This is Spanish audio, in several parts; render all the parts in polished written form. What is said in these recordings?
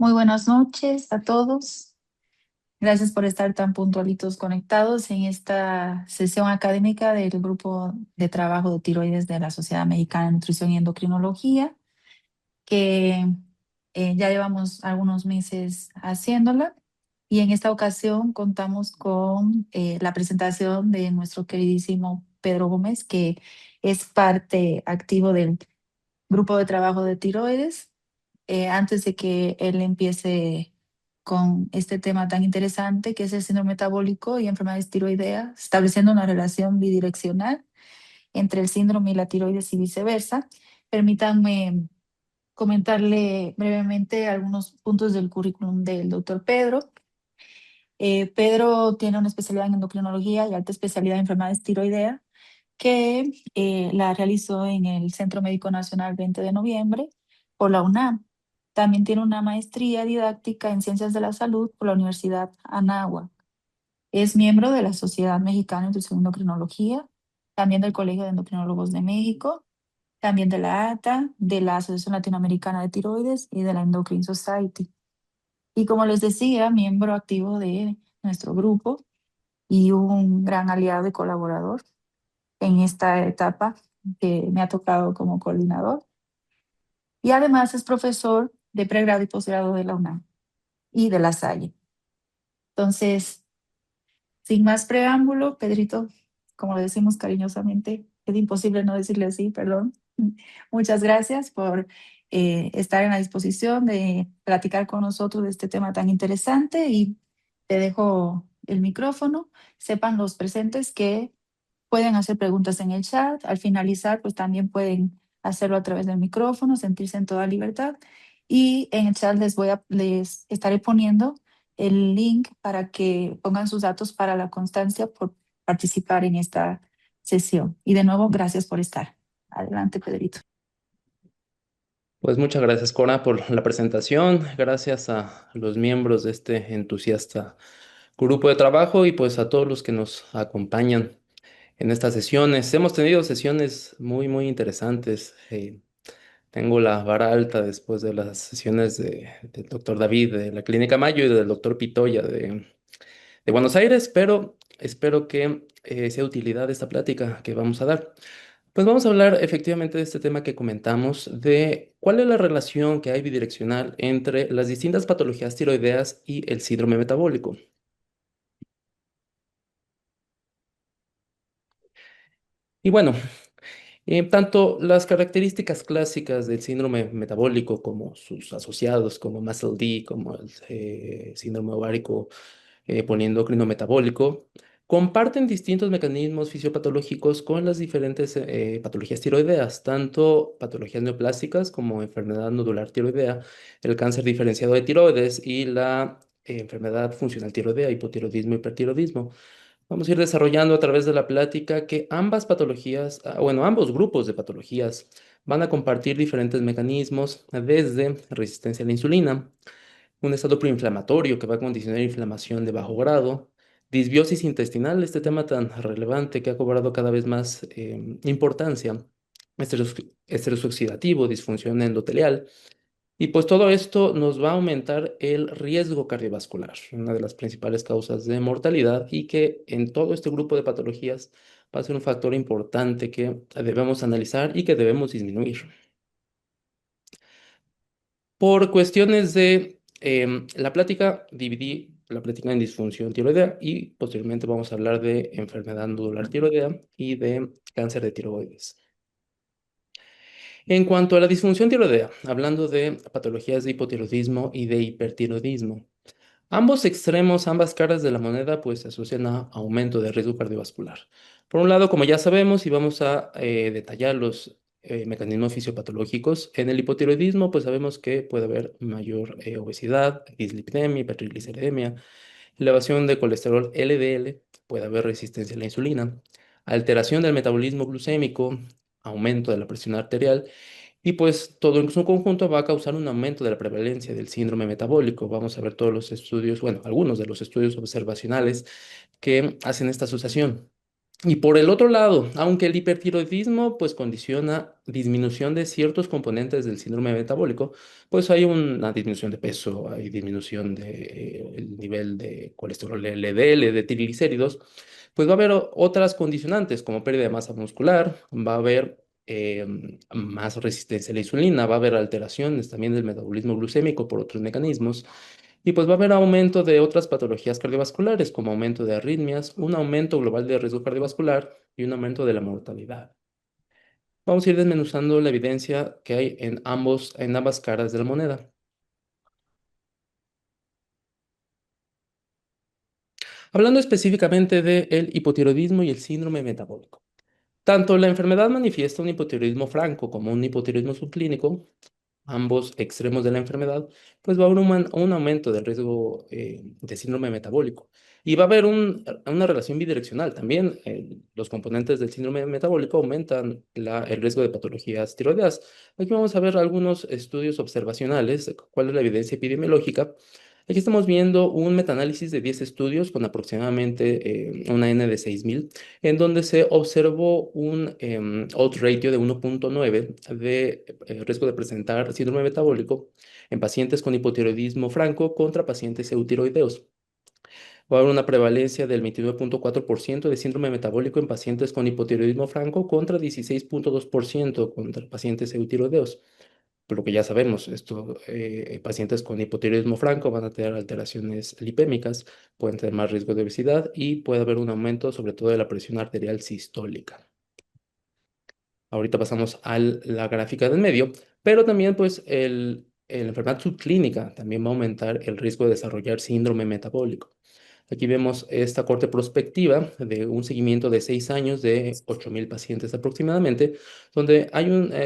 Muy buenas noches a todos. Gracias por estar tan puntualitos conectados en esta sesión académica del Grupo de Trabajo de Tiroides de la Sociedad Mexicana de Nutrición y Endocrinología, que ya llevamos algunos meses haciéndola. Y en esta ocasión contamos con la presentación de nuestro queridísimo Pedro Gómez, que es parte activo del Grupo de Trabajo de Tiroides. Antes de que él empiece con este tema tan interesante que es el síndrome metabólico y enfermedades tiroideas, estableciendo una relación bidireccional entre el síndrome y la tiroides y viceversa. Permítanme comentarle brevemente algunos puntos del currículum del doctor Pedro. Pedro tiene una especialidad en endocrinología y alta especialidad en enfermedades tiroideas que la realizó en el Centro Médico Nacional 20 de noviembre por la UNAM. También tiene una maestría didáctica en Ciencias de la Salud por la Universidad Anáhuac. Es miembro de la Sociedad Mexicana de Nutrición y Endocrinología, también del Colegio de Endocrinólogos de México, también de la ATA, de la Asociación Latinoamericana de Tiroides y de la Endocrine Society. Y como les decía, miembro activo de nuestro grupo y un gran aliado y colaborador en esta etapa que me ha tocado como coordinador. Y además es profesor de pregrado y posgrado de la UNAM y de la Salle. Entonces, sin más preámbulo, Pedrito, como le decimos cariñosamente, es imposible no decirle así, perdón. Muchas gracias por estar en la disposición de platicar con nosotros de este tema tan interesante y te dejo el micrófono. Sepan los presentes que pueden hacer preguntas en el chat. Al finalizar, pues también pueden hacerlo a través del micrófono, sentirse en toda libertad. Y en el chat les estaré poniendo el link para que pongan sus datos para la constancia por participar en esta sesión. Y de nuevo, gracias por estar. Adelante, Pedrito. Pues muchas gracias, Cora, por la presentación. Gracias a los miembros de este entusiasta grupo de trabajo y pues a todos los que nos acompañan en estas sesiones. Hemos tenido sesiones muy interesantes. Tengo la vara alta después de las sesiones del doctor David de la Clínica Mayo y del doctor Pitoya de Buenos Aires, pero espero que sea de utilidad esta plática que vamos a dar. Pues vamos a hablar efectivamente de este tema que comentamos, de cuál es la relación que hay bidireccional entre las distintas patologías tiroideas y el síndrome metabólico. Y bueno, tanto las características clásicas del síndrome metabólico como sus asociados, como MASLD, como el síndrome ovárico poliendocrino metabólico, comparten distintos mecanismos fisiopatológicos con las diferentes patologías tiroideas, tanto patologías neoplásicas como enfermedad nodular tiroidea, el cáncer diferenciado de tiroides y la enfermedad funcional tiroidea, hipotiroidismo, hipertiroidismo. Vamos a ir desarrollando a través de la plática que ambas patologías, bueno, ambos grupos de patologías van a compartir diferentes mecanismos desde resistencia a la insulina, un estado proinflamatorio que va a condicionar inflamación de bajo grado, disbiosis intestinal, este tema tan relevante que ha cobrado cada vez más importancia, estrés oxidativo, disfunción endotelial, y pues todo esto nos va a aumentar el riesgo cardiovascular, una de las principales causas de mortalidad y que en todo este grupo de patologías va a ser un factor importante que debemos analizar y que debemos disminuir. Por cuestiones de la plática, dividí la plática en disfunción tiroidea y posteriormente vamos a hablar de enfermedad nodular tiroidea y de cáncer de tiroides. En cuanto a la disfunción tiroidea, hablando de patologías de hipotiroidismo y de hipertiroidismo, ambos extremos, ambas caras de la moneda, pues se asocian a aumento de riesgo cardiovascular. Por un lado, como ya sabemos, y vamos a detallar los mecanismos fisiopatológicos, en el hipotiroidismo, pues sabemos que puede haber mayor obesidad, dislipidemia, hipertrigliceridemia, elevación de colesterol LDL, puede haber resistencia a la insulina, alteración del metabolismo glucémico, aumento de la presión arterial y pues todo en su conjunto va a causar un aumento de la prevalencia del síndrome metabólico. Vamos a ver todos los estudios, bueno, algunos de los estudios observacionales que hacen esta asociación. Y por el otro lado, aunque el hipertiroidismo pues condiciona disminución de ciertos componentes del síndrome metabólico, pues hay una disminución de peso, hay disminución del nivel de colesterol LDL, de triglicéridos, pues va a haber otras condicionantes como pérdida de masa muscular, va a haber más resistencia a la insulina, va a haber alteraciones también del metabolismo glucémico por otros mecanismos. Y pues va a haber aumento de otras patologías cardiovasculares, como aumento de arritmias, un aumento global de riesgo cardiovascular y un aumento de la mortalidad. Vamos a ir desmenuzando la evidencia que hay en ambas caras de la moneda. Hablando específicamente del hipotiroidismo y el síndrome metabólico. Tanto la enfermedad manifiesta un hipotiroidismo franco como un hipotiroidismo subclínico, ambos extremos de la enfermedad, pues va a haber un aumento del riesgo de síndrome metabólico. Y va a haber una relación bidireccional. También los componentes del síndrome metabólico aumentan el riesgo de patologías tiroideas. Aquí vamos a ver algunos estudios observacionales, cuál es la evidencia epidemiológica. Aquí estamos viendo un metaanálisis de 10 estudios con aproximadamente una N de 6.000 en donde se observó un odds ratio de 1.9 de riesgo de presentar síndrome metabólico en pacientes con hipotiroidismo franco contra pacientes eutiroideos. Va a haber una prevalencia del 29.4% de síndrome metabólico en pacientes con hipotiroidismo franco contra 16.2% contra pacientes eutiroideos. Por lo que ya sabemos, pacientes con hipotiroidismo franco van a tener alteraciones lipémicas, pueden tener más riesgo de obesidad y puede haber un aumento sobre todo de la presión arterial sistólica. Ahorita pasamos a la gráfica del medio, pero también pues la enfermedad subclínica también va a aumentar el riesgo de desarrollar síndrome metabólico. Aquí vemos esta corte prospectiva de un seguimiento de 6 años de 8.000 pacientes aproximadamente, donde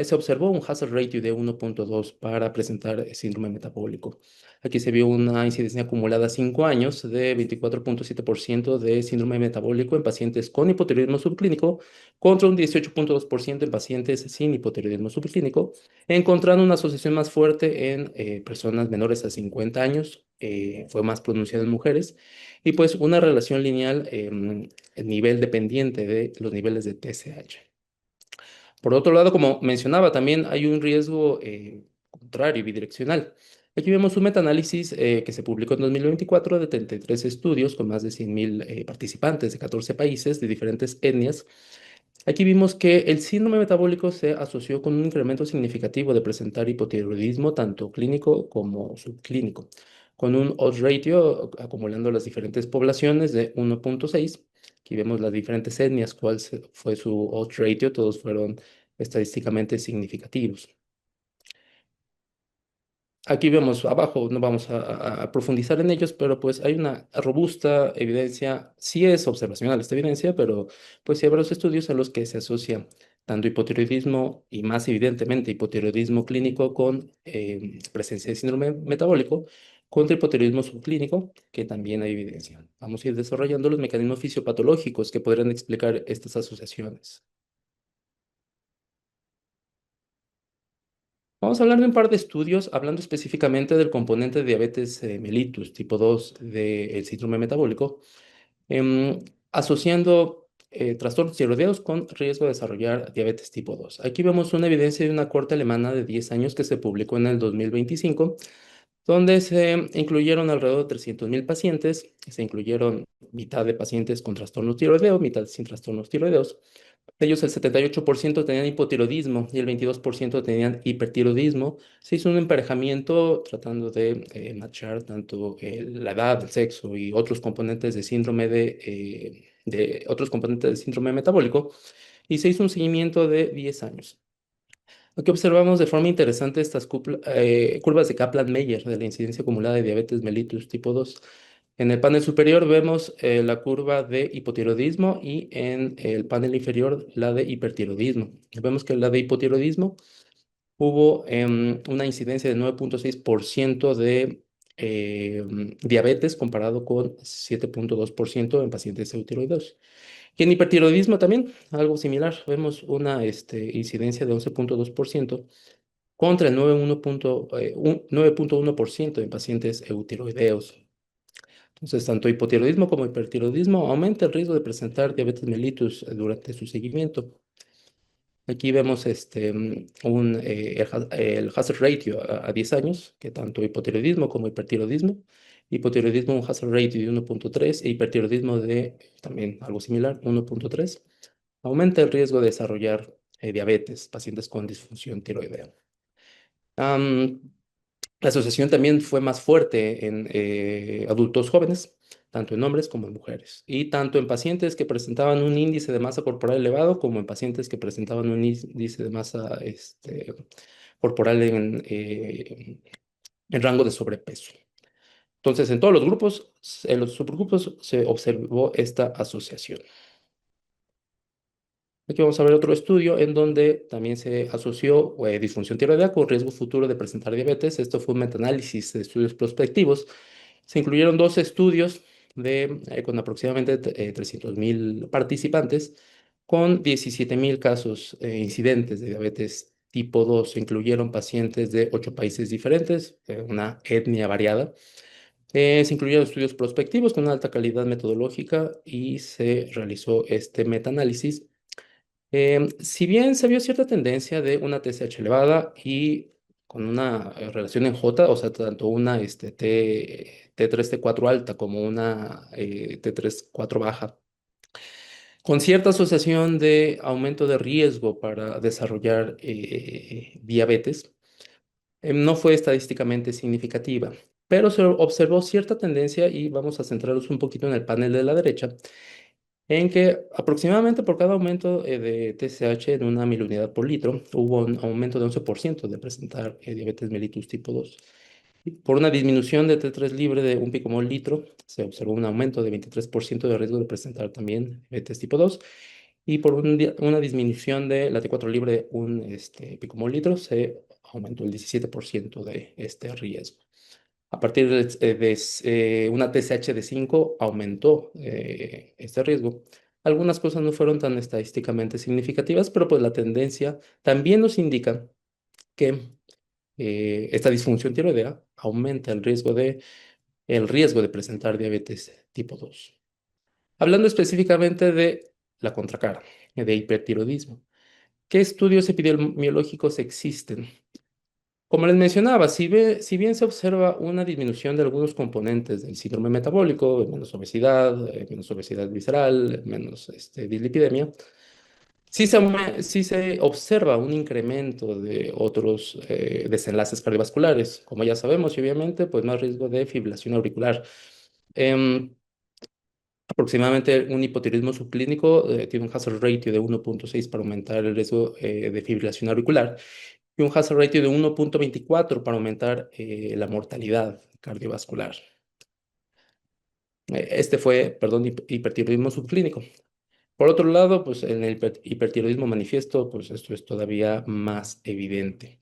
se observó un hazard ratio de 1.2 para presentar síndrome metabólico. Aquí se vio una incidencia acumulada a 5 años de 24.7% de síndrome metabólico en pacientes con hipotiroidismo subclínico contra un 18.2% en pacientes sin hipotiroidismo subclínico, encontrando una asociación más fuerte en personas menores a 50 años, fue más pronunciada en mujeres, y pues una relación lineal en nivel dependiente de los niveles de TSH. Por otro lado, como mencionaba, también hay un riesgo contrario, bidireccional. Aquí vemos un metaanálisis que se publicó en 2024 de 33 estudios con más de 100.000 participantes de 14 países de diferentes etnias. Aquí vimos que el síndrome metabólico se asoció con un incremento significativo de presentar hipotiroidismo tanto clínico como subclínico, con un odds ratio acumulando las diferentes poblaciones de 1.6. Aquí vemos las diferentes etnias, fue su odds ratio, todos fueron estadísticamente significativos. Aquí vemos abajo, no vamos a profundizar en ellos, pero pues hay una robusta evidencia, sí es observacional esta evidencia, pero pues sí hay varios estudios en los que se asocia tanto hipotiroidismo y más evidentemente hipotiroidismo clínico con presencia de síndrome metabólico, contra hipotiroidismo subclínico, que también hay evidencia. Vamos a ir desarrollando los mecanismos fisiopatológicos que podrían explicar estas asociaciones. Vamos a hablar de un par de estudios hablando específicamente del componente de diabetes mellitus tipo 2 del síndrome metabólico, em, asociando trastornos tiroideos con riesgo de desarrollar diabetes tipo 2. Aquí vemos una evidencia de una corte alemana de 10 años que se publicó en el 2025, donde se incluyeron alrededor de 300.000 pacientes, se incluyeron mitad de pacientes con trastornos tiroideos, mitad sin trastornos tiroideos. De ellos, el 78% tenían hipotiroidismo y el 22% tenían hipertiroidismo. Se hizo un emparejamiento tratando de matchar tanto la edad, el sexo y otros componentes de de otros componentes del síndrome metabólico, y se hizo un seguimiento de 10 años. Aquí observamos de forma interesante estas curvas de Kaplan-Meier de la incidencia acumulada de diabetes mellitus tipo 2. En el panel superior vemos la curva de hipotiroidismo y en el panel inferior la de hipertiroidismo. Vemos que en la de hipotiroidismo hubo una incidencia de 9.6% de diabetes comparado con 7.2% en pacientes eutiroideos. Y en hipertiroidismo también, algo similar, vemos una incidencia de 11.2% contra el 9.1% en pacientes eutiroideos. Entonces, tanto hipotiroidismo como hipertiroidismo aumenta el riesgo de presentar diabetes mellitus durante su seguimiento. Aquí vemos el hazard ratio a 10 años, que tanto hipotiroidismo como hipertiroidismo. Hipotiroidismo, un hazard ratio de 1.3 e hipertiroidismo de también algo similar, 1.3. Aumenta el riesgo de desarrollar diabetes, pacientes con disfunción tiroidea. Am, la asociación también fue más fuerte en adultos jóvenes, tanto en hombres como en mujeres, y tanto en pacientes que presentaban un índice de masa corporal elevado como en pacientes que presentaban un índice de masa corporal en rango de sobrepeso. Entonces, en todos los grupos, en los subgrupos, se observó esta asociación. Aquí vamos a ver otro estudio en donde también se asoció disfunción tiroidea con riesgo futuro de presentar diabetes. Esto fue un metaanálisis de estudios prospectivos. Se incluyeron dos estudios con aproximadamente 300.000 participantes con 17.000 casos incidentes de diabetes tipo 2. Se incluyeron pacientes de 8 países diferentes, una etnia variada. Se incluyeron estudios prospectivos con una alta calidad metodológica y se realizó este metaanálisis. Si bien se vio cierta tendencia de una TSH elevada y con una relación en J, o sea, tanto una T3, T4 alta como una T3, 4 baja, con cierta asociación de aumento de riesgo para desarrollar diabetes, no fue estadísticamente significativa, pero se observó cierta tendencia y vamos a centrarnos un poquito en el panel de la derecha en que aproximadamente por cada aumento de TSH en una milunidad por litro, hubo un aumento de 11% de presentar diabetes mellitus tipo 2. Y por una disminución de T3 libre de un picomol litro, se observó un aumento de 23% de riesgo de presentar también diabetes tipo 2. Y por una disminución de la T4 libre de un picomol litro, se aumentó el 17% de este riesgo. A partir de una TSH de 5 aumentó este riesgo. Algunas cosas no fueron tan estadísticamente significativas, pero pues la tendencia también nos indica que esta disfunción tiroidea aumenta el riesgo de presentar diabetes tipo 2. Hablando específicamente de la contracara, de hipertiroidismo, ¿qué estudios epidemiológicos existen? Como les mencionaba, si bien se observa una disminución de algunos componentes del síndrome metabólico, menos obesidad visceral, menos dislipidemia, sí se observa un incremento de otros desenlaces cardiovasculares. Como ya sabemos, y obviamente, pues más riesgo de fibrilación auricular. Em, Aproximadamente un hipotiroidismo subclínico tiene un hazard ratio de 1.6 para aumentar el riesgo de fibrilación auricular y un hazard ratio de 1.24 para aumentar la mortalidad cardiovascular. Este fue, perdón, hipertiroidismo subclínico. Por otro lado, pues en el hipertiroidismo manifiesto, pues esto es todavía más evidente.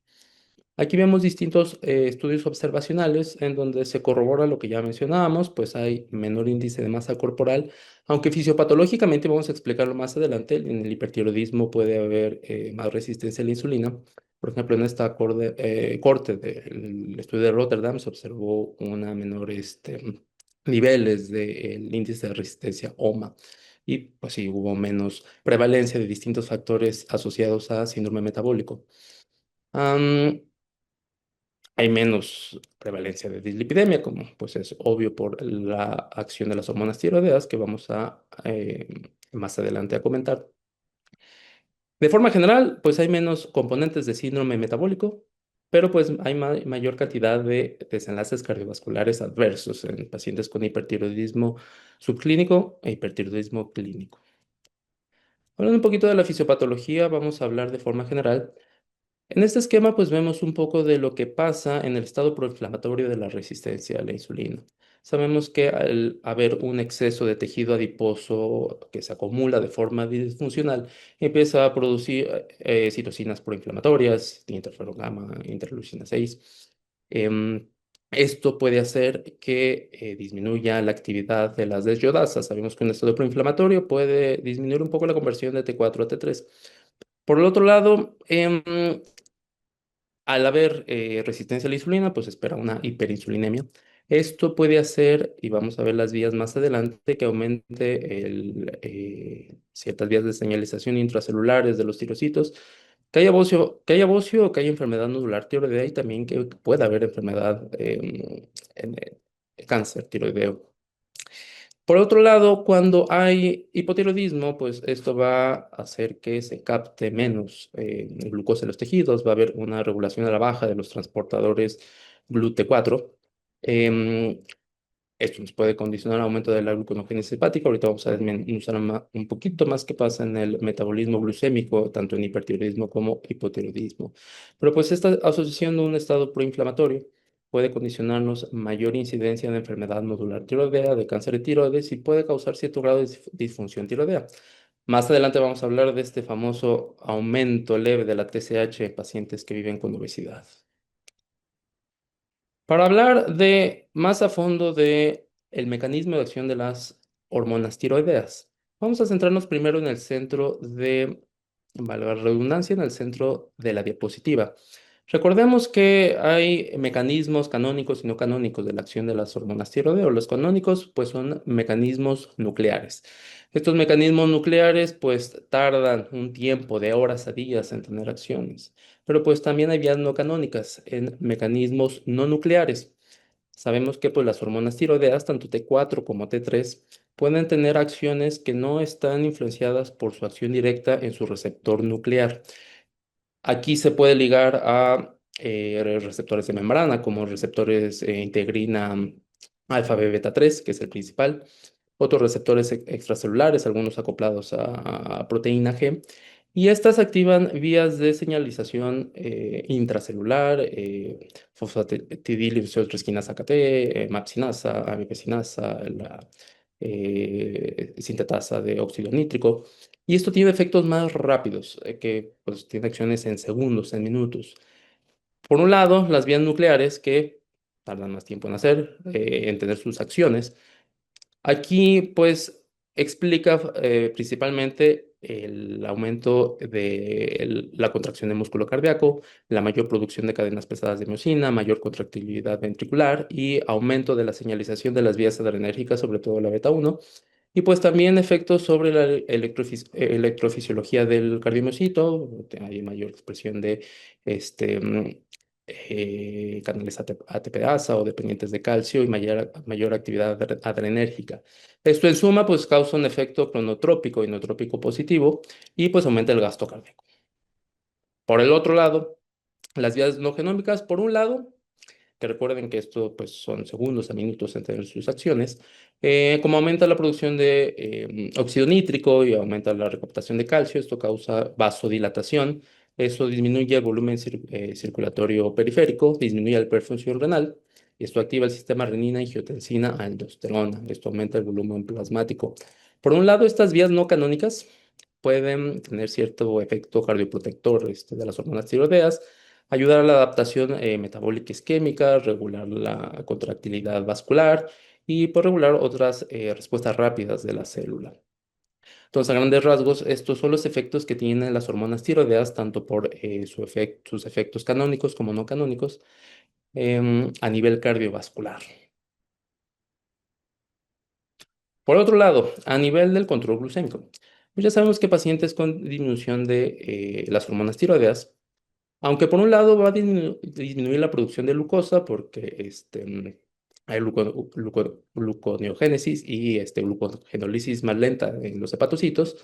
Aquí vemos distintos estudios observacionales en donde se corrobora lo que ya mencionábamos, pues hay menor índice de masa corporal, aunque fisiopatológicamente vamos a explicarlo más adelante, en el hipertiroidismo puede haber más resistencia a la insulina. Por ejemplo, en esta corte del estudio de Rotterdam se observó una menor niveles del índice de resistencia OMA. Y pues sí, hubo menos prevalencia de distintos factores asociados a síndrome metabólico. Hay menos prevalencia de dislipidemia, como pues es obvio por la acción de las hormonas tiroideas que vamos a más adelante a comentar. De forma general, pues hay menos componentes de síndrome metabólico, pero pues hay mayor cantidad de desenlaces cardiovasculares adversos en pacientes con hipertiroidismo subclínico e hipertiroidismo clínico. Hablando un poquito de la fisiopatología, vamos a hablar de forma general. En este esquema, pues vemos un poco de lo que pasa en el estado proinflamatorio de la resistencia a la insulina. Sabemos que al haber un exceso de tejido adiposo que se acumula de forma disfuncional, empieza a producir citocinas proinflamatorias, interferón gamma, interleucina 6. Em, Esto puede hacer que disminuya la actividad de las desyodasas. Sabemos que un estado proinflamatorio puede disminuir un poco la conversión de T4 a T3. Por el otro lado, al haber resistencia a la insulina, pues espera una hiperinsulinemia. Esto puede hacer, y vamos a ver las vías más adelante, que aumente ciertas vías de señalización intracelulares de los tirocitos, que haya bocio o que haya enfermedad nodular tiroidea y también que pueda haber enfermedad cáncer tiroideo. Por otro lado, cuando hay hipotiroidismo, pues esto va a hacer que se capte menos glucosa en los tejidos, va a haber una regulación a la baja de los transportadores GLUT4. Em, Esto nos puede condicionar al aumento de la gluconeogénesis hepática. Ahorita vamos a desmenuzar un poquito más qué pasa en el metabolismo glucémico, tanto en hipertiroidismo como hipotiroidismo. Pero pues esta asociación de un estado proinflamatorio puede condicionarnos mayor incidencia de enfermedad nodular tiroidea, de cáncer de tiroides y puede causar cierto grado de disfunción tiroidea. Más adelante vamos a hablar de este famoso aumento leve de la TSH en pacientes que viven con obesidad. Para hablar de más a fondo de el mecanismo de acción de las hormonas tiroideas, vamos a centrarnos primero en el centro de, valga la redundancia, en el centro de la diapositiva. Recordemos que hay mecanismos canónicos y no canónicos de la acción de las hormonas tiroideas. Los canónicos, pues, son mecanismos nucleares. Estos mecanismos nucleares, pues, tardan un tiempo de horas a días en tener acciones. Pero pues también hay vías no canónicas en mecanismos no nucleares. Sabemos que pues las hormonas tiroideas, tanto T4 como T3, pueden tener acciones que no están influenciadas por su acción directa en su receptor nuclear. Aquí se puede ligar a receptores de membrana, como receptores integrina alfa B beta 3, que es el principal, otros receptores extracelulares, algunos acoplados a proteína G, y estas activan vías de señalización intracelular, fosfatidilidioxidroesquinasa KT, MAPsinasa, amipesinasa, la sintetasa de óxido nítrico. Y esto tiene efectos más rápidos, que pues, tiene acciones en segundos, en minutos. Por un lado, las vías nucleares que tardan más tiempo en hacer, en tener sus acciones. Aquí, pues, explica principalmente el aumento de la contracción del músculo cardíaco, la mayor producción de cadenas pesadas de miocina, mayor contractilidad ventricular y aumento de la señalización de las vías adrenérgicas, sobre todo la beta 1. Y pues también efectos sobre la electrofisiología del cardiomiocito, hay mayor expresión de canales ATPasa o dependientes de calcio y mayor actividad adrenérgica. Esto en suma pues causa un efecto cronotrópico y nootrópico positivo y pues aumenta el gasto cardíaco. Por el otro lado, las vías no genómicas, por un lado, que recuerden que esto pues, son segundos a minutos entre sus acciones, como aumenta la producción de óxido nítrico y aumenta la recaptación de calcio, esto causa vasodilatación, eso disminuye el volumen circulatorio periférico, disminuye la perfusión renal, y esto activa el sistema renina, angiotensina, aldosterona, esto aumenta el volumen plasmático. Por un lado, estas vías no canónicas pueden tener cierto efecto cardioprotector de las hormonas tiroideas, ayudar a la adaptación metabólica isquémica, regular la contractilidad vascular y por regular otras respuestas rápidas de la célula. Entonces, a grandes rasgos, estos son los efectos que tienen las hormonas tiroideas, tanto por sus efectos canónicos como no canónicos, a nivel cardiovascular. Por otro lado, a nivel del control glucémico, pues ya sabemos que pacientes con disminución de las hormonas tiroideas, aunque por un lado va a disminuir la producción de glucosa porque hay gluconeogénesis y glucogenólisis más lenta en los hepatocitos,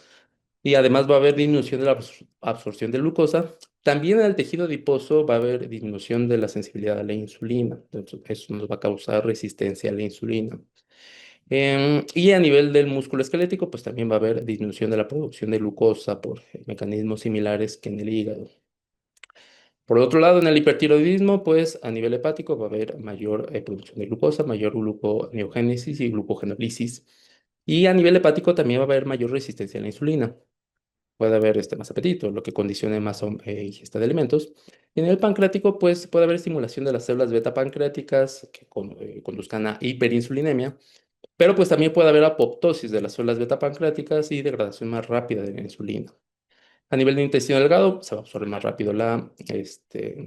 y además va a haber disminución de la absorción de glucosa. También en el tejido adiposo va a haber disminución de la sensibilidad a la insulina. Entonces, eso nos va a causar resistencia a la insulina. Y a nivel del músculo esquelético, pues también va a haber disminución de la producción de glucosa por mecanismos similares que en el hígado. Por otro lado, en el hipertiroidismo, pues a nivel hepático va a haber mayor producción de glucosa, mayor gluconeogénesis y glucogenólisis. Y a nivel hepático también va a haber mayor resistencia a la insulina. Puede haber más apetito, lo que condicione más ingesta de alimentos. Y en el pancreático, pues puede haber estimulación de las células beta pancreáticas que conduzcan a hiperinsulinemia, pero pues también puede haber apoptosis de las células beta pancreáticas y degradación más rápida de la insulina. A nivel de intestino delgado se va a absorber más rápido la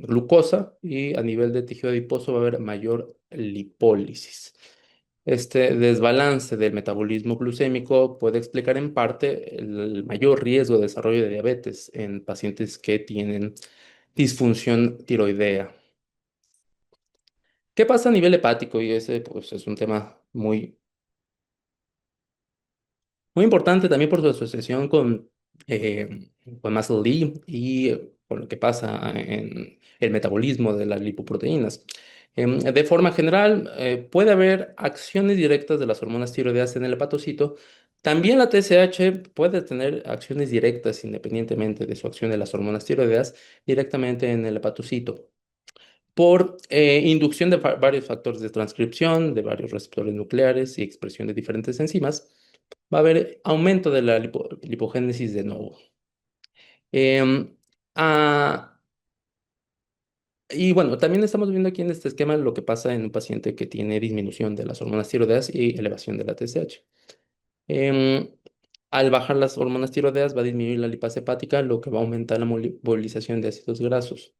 glucosa y a nivel de tejido adiposo va a haber mayor lipólisis. Este desbalance del metabolismo glucémico puede explicar en parte el mayor riesgo de desarrollo de diabetes en pacientes que tienen disfunción tiroidea. ¿Qué pasa a nivel hepático? Y ese pues, es un tema muy importante también por su asociación con muscle D y con lo que pasa en el metabolismo de las lipoproteínas. De forma general, puede haber acciones directas de las hormonas tiroideas en el hepatocito. También la TSH puede tener acciones directas, independientemente de su acción de las hormonas tiroideas, directamente en el hepatocito por inducción de varios factores de transcripción, de varios receptores nucleares y expresión de diferentes enzimas, va a haber aumento de la lipogénesis de nuevo. Em, ah, y bueno, también estamos viendo aquí en este esquema lo que pasa en un paciente que tiene disminución de las hormonas tiroideas y elevación de la TSH. Em, Al bajar las hormonas tiroideas va a disminuir la lipasa hepática, lo que va a aumentar la movilización de ácidos grasos.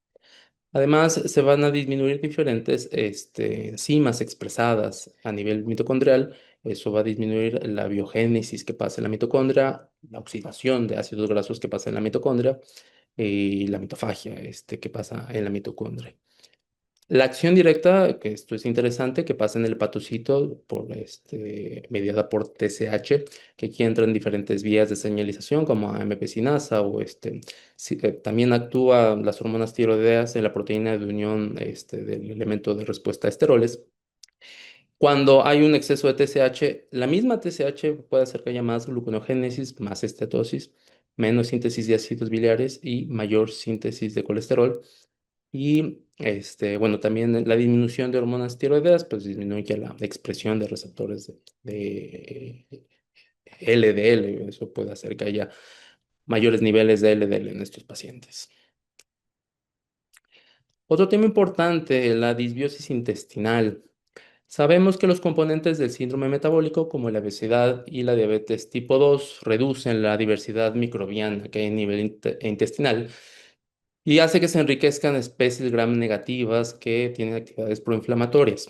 Además, se van a disminuir diferentes enzimas expresadas a nivel mitocondrial. Eso va a disminuir la biogénesis que pasa en la mitocondria, la oxidación de ácidos grasos que pasa en la mitocondria y la mitofagia que pasa en la mitocondria. La acción directa, que esto es interesante, que pasa en el hepatocito mediada por TSH, que aquí entra en diferentes vías de señalización como AMP sinasa o también actúa las hormonas tiroideas en la proteína de unión del elemento de respuesta a esteroles. Cuando hay un exceso de TSH, la misma TSH puede hacer que haya más gluconeogénesis, más estatosis, menos síntesis de ácidos biliares y mayor síntesis de colesterol. Y bueno, también la disminución de hormonas tiroideas, pues disminuye la expresión de receptores de LDL. Eso puede hacer que haya mayores niveles de LDL en estos pacientes. Otro tema importante, la disbiosis intestinal. Sabemos que los componentes del síndrome metabólico, como la obesidad y la diabetes tipo 2, reducen la diversidad microbiana que hay a nivel intestinal y hace que se enriquezcan especies gram negativas que tienen actividades proinflamatorias.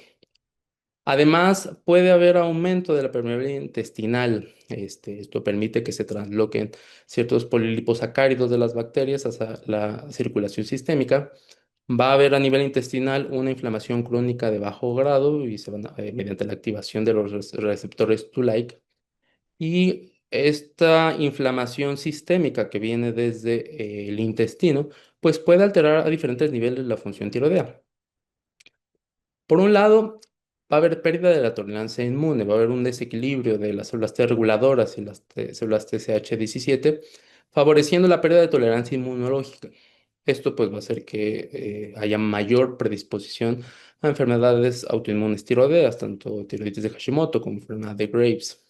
Además, puede haber aumento de la permeabilidad intestinal. Esto permite que se transloquen ciertos poliliposacáridos de las bacterias hacia la circulación sistémica. Va a haber a nivel intestinal una inflamación crónica de bajo grado y mediante la activación de los receptores Toll-like. Y esta inflamación sistémica que viene desde el intestino, pues puede alterar a diferentes niveles la función tiroidea. Por un lado, va a haber pérdida de la tolerancia inmune, va a haber un desequilibrio de las células T reguladoras y las células TSH17, favoreciendo la pérdida de tolerancia inmunológica. Esto pues va a hacer que haya mayor predisposición a enfermedades autoinmunes tiroideas, tanto tiroides de Hashimoto como enfermedad de Graves.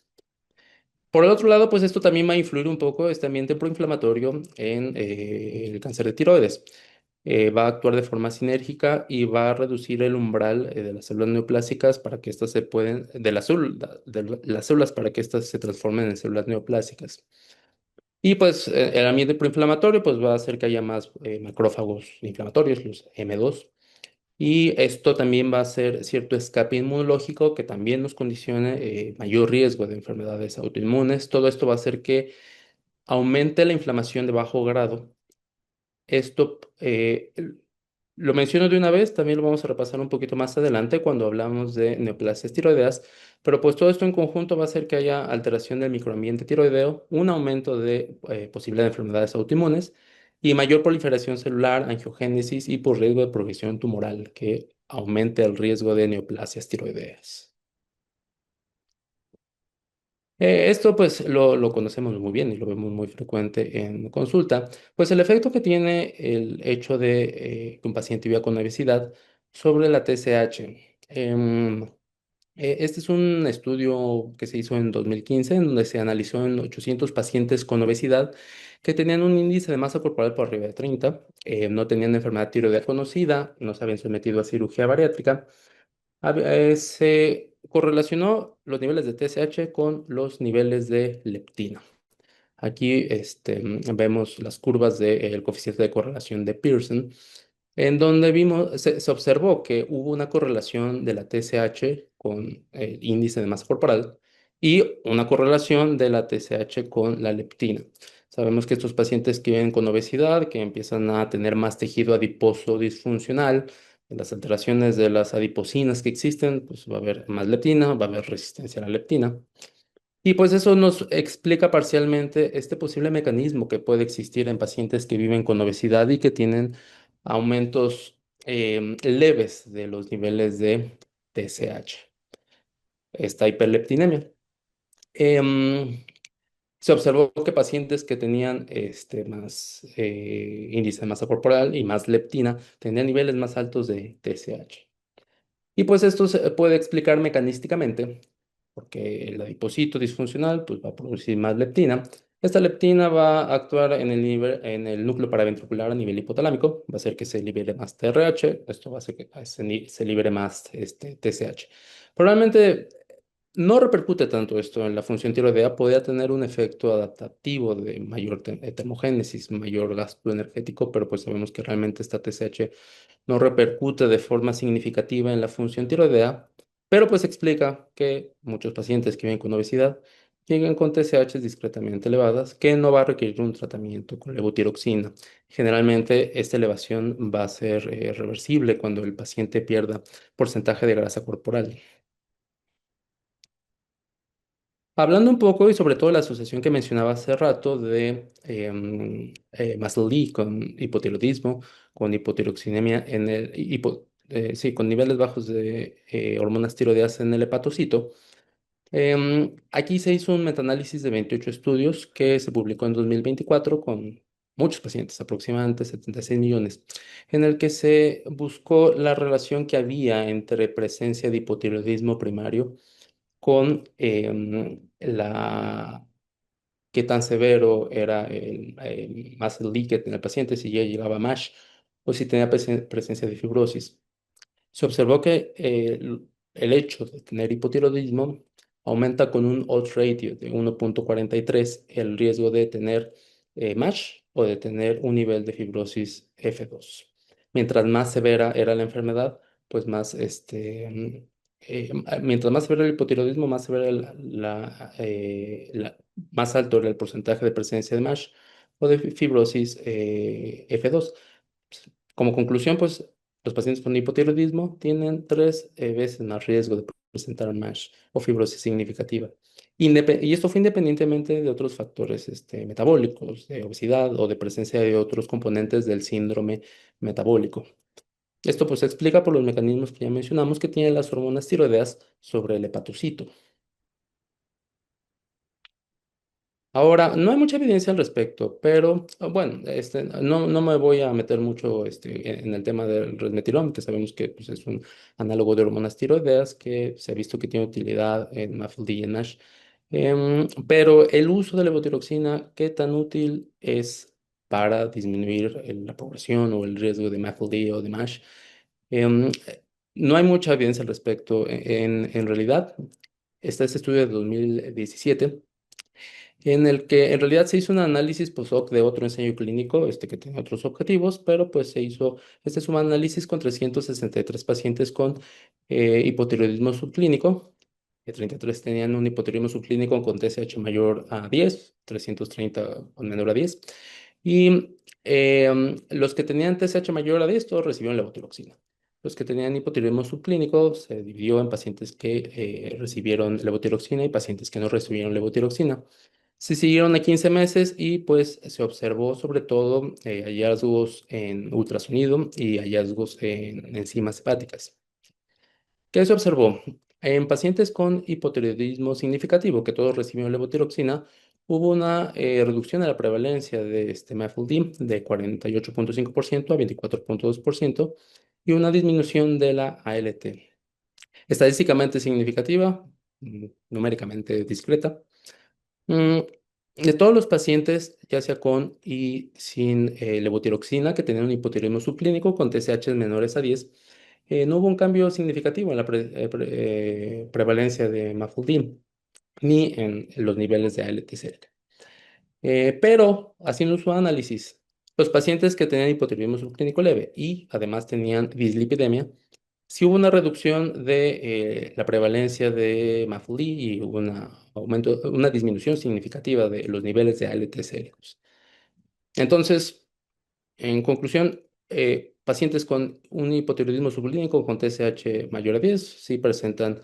Por el otro lado, pues esto también va a influir un poco este ambiente proinflamatorio en el cáncer de tiroides. Va a actuar de forma sinérgica y va a reducir el umbral de las células neoplásicas para que éstas se pueden, de las células para que éstas se transformen en células neoplásicas. Y pues el ambiente proinflamatorio pues va a hacer que haya más macrófagos inflamatorios, los M2. Y esto también va a ser cierto escape inmunológico que también nos condicione mayor riesgo de enfermedades autoinmunes. Todo esto va a hacer que aumente la inflamación de bajo grado. Esto lo menciono de una vez, también lo vamos a repasar un poquito más adelante cuando hablamos de neoplasias tiroideas, pero pues todo esto en conjunto va a hacer que haya alteración del microambiente tiroideo, un aumento de posibilidad de enfermedades autoinmunes y mayor proliferación celular, angiogénesis y por riesgo de progresión tumoral que aumente el riesgo de neoplasias tiroideas. Esto pues lo conocemos muy bien y lo vemos muy frecuente en consulta, pues el efecto que tiene el hecho de que un paciente viva con obesidad sobre la TSH. Este es un estudio que se hizo en 2015 en donde se analizó en 800 pacientes con obesidad que tenían un índice de masa corporal por arriba de 30, no tenían enfermedad tiroidea conocida, no se habían sometido a cirugía bariátrica. Se correlacionó los niveles de TSH con los niveles de leptina. Aquí vemos las curvas del coeficiente de correlación de Pearson. en donde se observó que hubo una correlación de la TSH con el índice de masa corporal y una correlación de la TSH con la leptina. Sabemos que estos pacientes que viven con obesidad, que empiezan a tener más tejido adiposo disfuncional, en las alteraciones de las adiposinas que existen, pues va a haber más leptina, va a haber resistencia a la leptina. Y pues eso nos explica parcialmente este posible mecanismo que puede existir en pacientes que viven con obesidad y que tienen aumentos leves de los niveles de TSH, esta hiperleptinemia. Em, Se observó que pacientes que tenían más índice de masa corporal y más leptina tenían niveles más altos de TSH. Y pues esto se puede explicar mecanísticamente, porque el adipocito disfuncional pues, va a producir más leptina. Esta leptina va a actuar en el núcleo paraventricular a nivel hipotalámico, va a hacer que se libere más TRH, esto va a hacer que se libere más TSH. Probablemente no repercute tanto esto en la función tiroidea, podría tener un efecto adaptativo de mayor termogénesis, mayor gasto energético, pero pues sabemos que realmente esta TSH no repercute de forma significativa en la función tiroidea, pero pues explica que muchos pacientes que viven con obesidad llegan con TSH discretamente elevadas, que no va a requerir un tratamiento con levotiroxina. Generalmente esta elevación va a ser reversible cuando el paciente pierda porcentaje de grasa corporal. Hablando un poco y sobre todo la asociación que mencionaba hace rato de MASLD con hipotiroidismo, con hipotiroxinemia sí, con niveles bajos de hormonas tiroideas en el hepatocito. Aquí se hizo un metaanálisis de 28 estudios que se publicó en 2024 con muchos pacientes, aproximadamente 76 millones, en el que se buscó la relación que había entre presencia de hipotiroidismo primario con qué tan severo era el muscle leakage en el paciente, si ya llegaba a MASH o si tenía presencia de fibrosis. Se observó que el hecho de tener hipotiroidismo aumenta con un odds ratio de 1,43 el riesgo de tener MASH o de tener un nivel de fibrosis F2. Mientras más severa era la enfermedad, pues más mientras más severo el hipotiroidismo, más severa más alto era el porcentaje de presencia de MASH o de fibrosis F2. Como conclusión, pues los pacientes con hipotiroidismo tienen 3 veces más riesgo de presentar MASH o fibrosis significativa. Y esto fue independientemente de otros factores metabólicos, de obesidad o de presencia de otros componentes del síndrome metabólico. Esto pues se explica por los mecanismos que ya mencionamos que tienen las hormonas tiroideas sobre el hepatocito. Ahora, no hay mucha evidencia al respecto, pero bueno, no me voy a meter mucho en el tema del resmetirón, que sabemos que pues, es un análogo de hormonas tiroideas que se ha visto que tiene utilidad en MAFLD y en NASH. Pero el uso de levotiroxina, ¿qué tan útil es para disminuir la progresión o el riesgo de MAFLD o de MASH? Em, no hay mucha evidencia al respecto. En realidad, está este estudio de 2017 en el que en realidad se hizo un análisis post-hoc de otro ensayo clínico, que tenía otros objetivos, pero pues se hizo este subanálisis con 363 pacientes con hipotiroidismo subclínico, que 33 tenían un hipotiroidismo subclínico con TSH mayor a 10, 330 con menor a 10, y los que tenían TSH mayor a 10 todos recibieron levotiroxina. Los que tenían hipotiroidismo subclínico se dividió en pacientes que recibieron levotiroxina y pacientes que no recibieron levotiroxina. Se siguieron a 15 meses y pues se observó sobre todo hallazgos en ultrasonido y hallazgos en enzimas hepáticas. ¿Qué se observó? En pacientes con hipotiroidismo significativo, que todos recibieron levotiroxina, hubo una reducción de la prevalencia de este MAFLD de 48,5% a 24,2% y una disminución de la ALT. Estadísticamente significativa, numéricamente discreta. Mm, De todos los pacientes, ya sea con y sin levotiroxina, que tenían un hipotiroidismo subclínico con TSH menores a 10, no hubo un cambio significativo en la prevalencia de MAFLD ni en los niveles de ALT cerca. Pero haciendo su análisis Los pacientes que tenían hipotiroidismo subclínico leve y además tenían dislipidemia, sí hubo una reducción de la prevalencia de MAFLD y hubo una disminución significativa de los niveles de ALT-C. Entonces, en conclusión, pacientes con un hipotiroidismo subclínico con TSH mayor a 10 sí presentan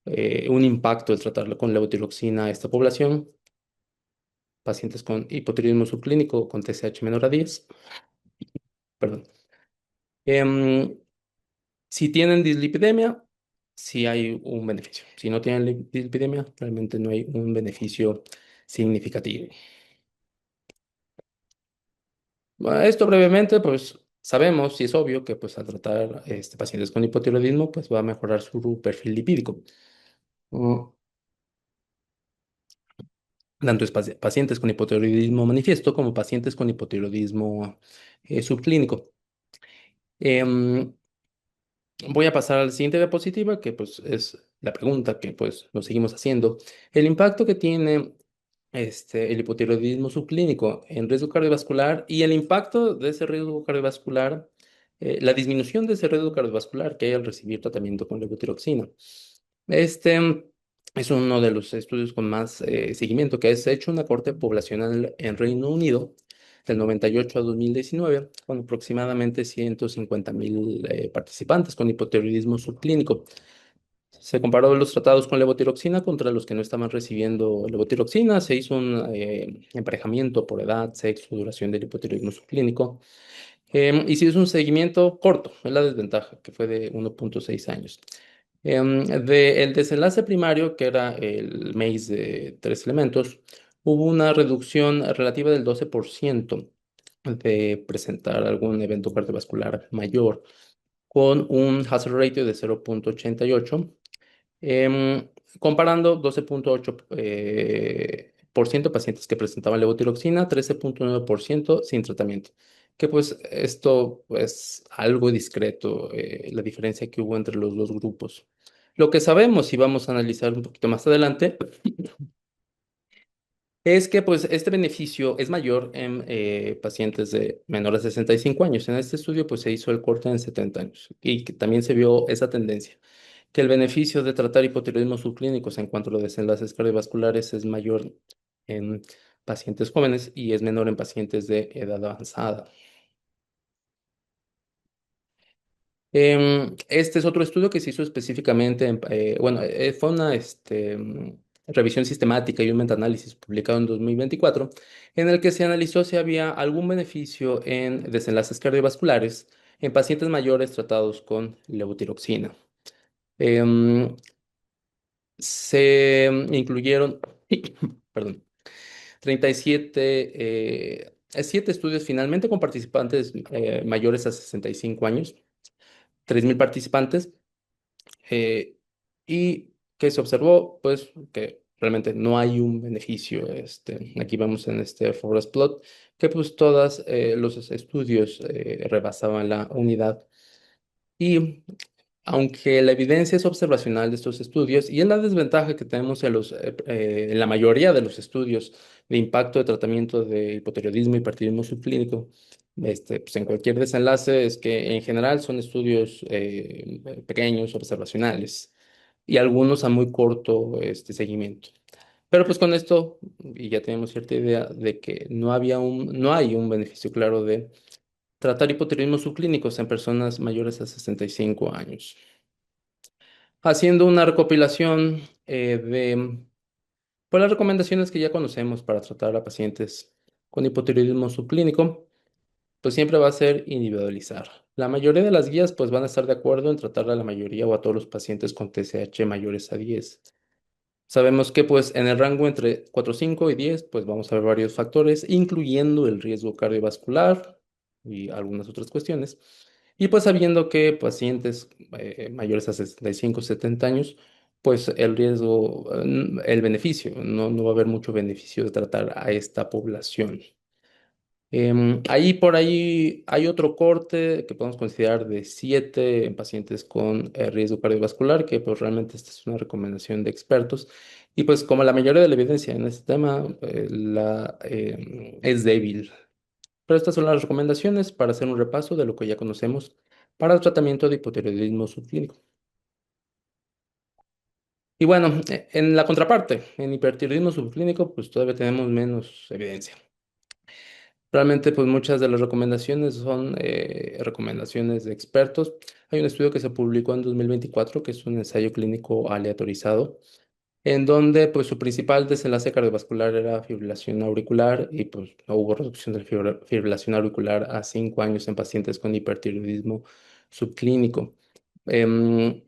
un impacto el tratarlo con levotiroxina a esta población. Pacientes con hipotiroidismo subclínico con TSH menor a 10, perdón. Em, si tienen dislipidemia, sí hay un beneficio. Si no tienen dislipidemia, realmente no hay un beneficio significativo. Bueno, esto brevemente, pues sabemos y es obvio que pues al tratar pacientes con hipotiroidismo, pues va a mejorar su perfil lipídico. Mm, Tanto es pacientes con hipotiroidismo manifiesto como pacientes con hipotiroidismo subclínico. Em, Voy a pasar a la siguiente diapositiva, que pues es la pregunta que pues nos seguimos haciendo. El impacto que tiene el hipotiroidismo subclínico en riesgo cardiovascular y el impacto de ese riesgo cardiovascular, la disminución de ese riesgo cardiovascular que hay al recibir tratamiento con levotiroxina. Este es uno de los estudios con más seguimiento que es hecho una corte poblacional en Reino Unido del 98 a 2019, con aproximadamente 150.000 participantes con hipotiroidismo subclínico. Se comparó los tratados con levotiroxina contra los que no estaban recibiendo levotiroxina. Se hizo un emparejamiento por edad, sexo, duración del hipotiroidismo subclínico. Y se hizo un seguimiento corto, es la desventaja, que fue de 1,6 años. El desenlace primario, que era el MACE de 3 elementos, hubo una reducción relativa del 12% de presentar algún evento cardiovascular mayor, con un hazard ratio de 0,88, em, comparando 12,8 por ciento pacientes que presentaban levotiroxina, 13,9% sin tratamiento. Que pues esto es algo discreto, la diferencia que hubo entre los dos grupos. Lo que sabemos, y vamos a analizar un poquito más adelante, es que pues este beneficio es mayor en pacientes de menores de 65 años. En este estudio pues se hizo el corte en 70 años y que también se vio esa tendencia, que el beneficio de tratar hipotiroidismo subclínicos en cuanto a los desenlaces cardiovasculares es mayor en pacientes jóvenes y es menor en pacientes de edad avanzada. Este es otro estudio que se hizo específicamente, bueno, fue una revisión sistemática y un metaanálisis publicado en 2024, en el que se analizó si había algún beneficio en desenlaces cardiovasculares en pacientes mayores tratados con levotiroxina. Em, Se incluyeron, perdón, 37, 7 estudios finalmente con participantes mayores a 65 años, 3.000 participantes, eh, y que se observó, pues, que realmente no hay un beneficio. Aquí vemos en este forest plot que pues todos los estudios rebasaban la unidad. Y aunque la evidencia es observacional de estos estudios y es la desventaja que tenemos en la mayoría de los estudios de impacto de tratamiento de hipotiroidismo y hipertiroidismo subclínico, pues en cualquier desenlace es que en general son estudios pequeños, observacionales y algunos a muy corto seguimiento. Pero pues con esto y ya tenemos cierta idea de que no hay un beneficio claro de tratar hipotiroidismo subclínicos en personas mayores a 65 años. Haciendo una recopilación de pues, las recomendaciones que ya conocemos para tratar a pacientes con hipotiroidismo subclínico, pues siempre va a ser individualizar. La mayoría de las guías pues van a estar de acuerdo en tratar a la mayoría o a todos los pacientes con TSH mayores a 10. Sabemos que pues en el rango entre 4,5 y 10 pues vamos a ver varios factores, incluyendo el riesgo cardiovascular y algunas otras cuestiones. Y pues sabiendo que pacientes mayores a 65 70 años, pues el riesgo, el beneficio, no va a haber mucho beneficio de tratar a esta población. Ahí por ahí hay otro corte que podemos considerar de 7 en pacientes con riesgo cardiovascular, que pues realmente esta es una recomendación de expertos. Y pues como la mayoría de la evidencia en este tema es débil, Pero estas son las recomendaciones para hacer un repaso de lo que ya conocemos para el tratamiento de hipotiroidismo subclínico. Y bueno, en la contraparte, en hipertiroidismo subclínico, pues todavía tenemos menos evidencia. Realmente, pues muchas de las recomendaciones son recomendaciones de expertos. Hay un estudio que se publicó en 2024, que es un ensayo clínico aleatorizado, en donde pues su principal desenlace cardiovascular era fibrilación auricular y pues no hubo reducción de fibrilación auricular a 5 años en pacientes con hipertiroidismo subclínico. Em,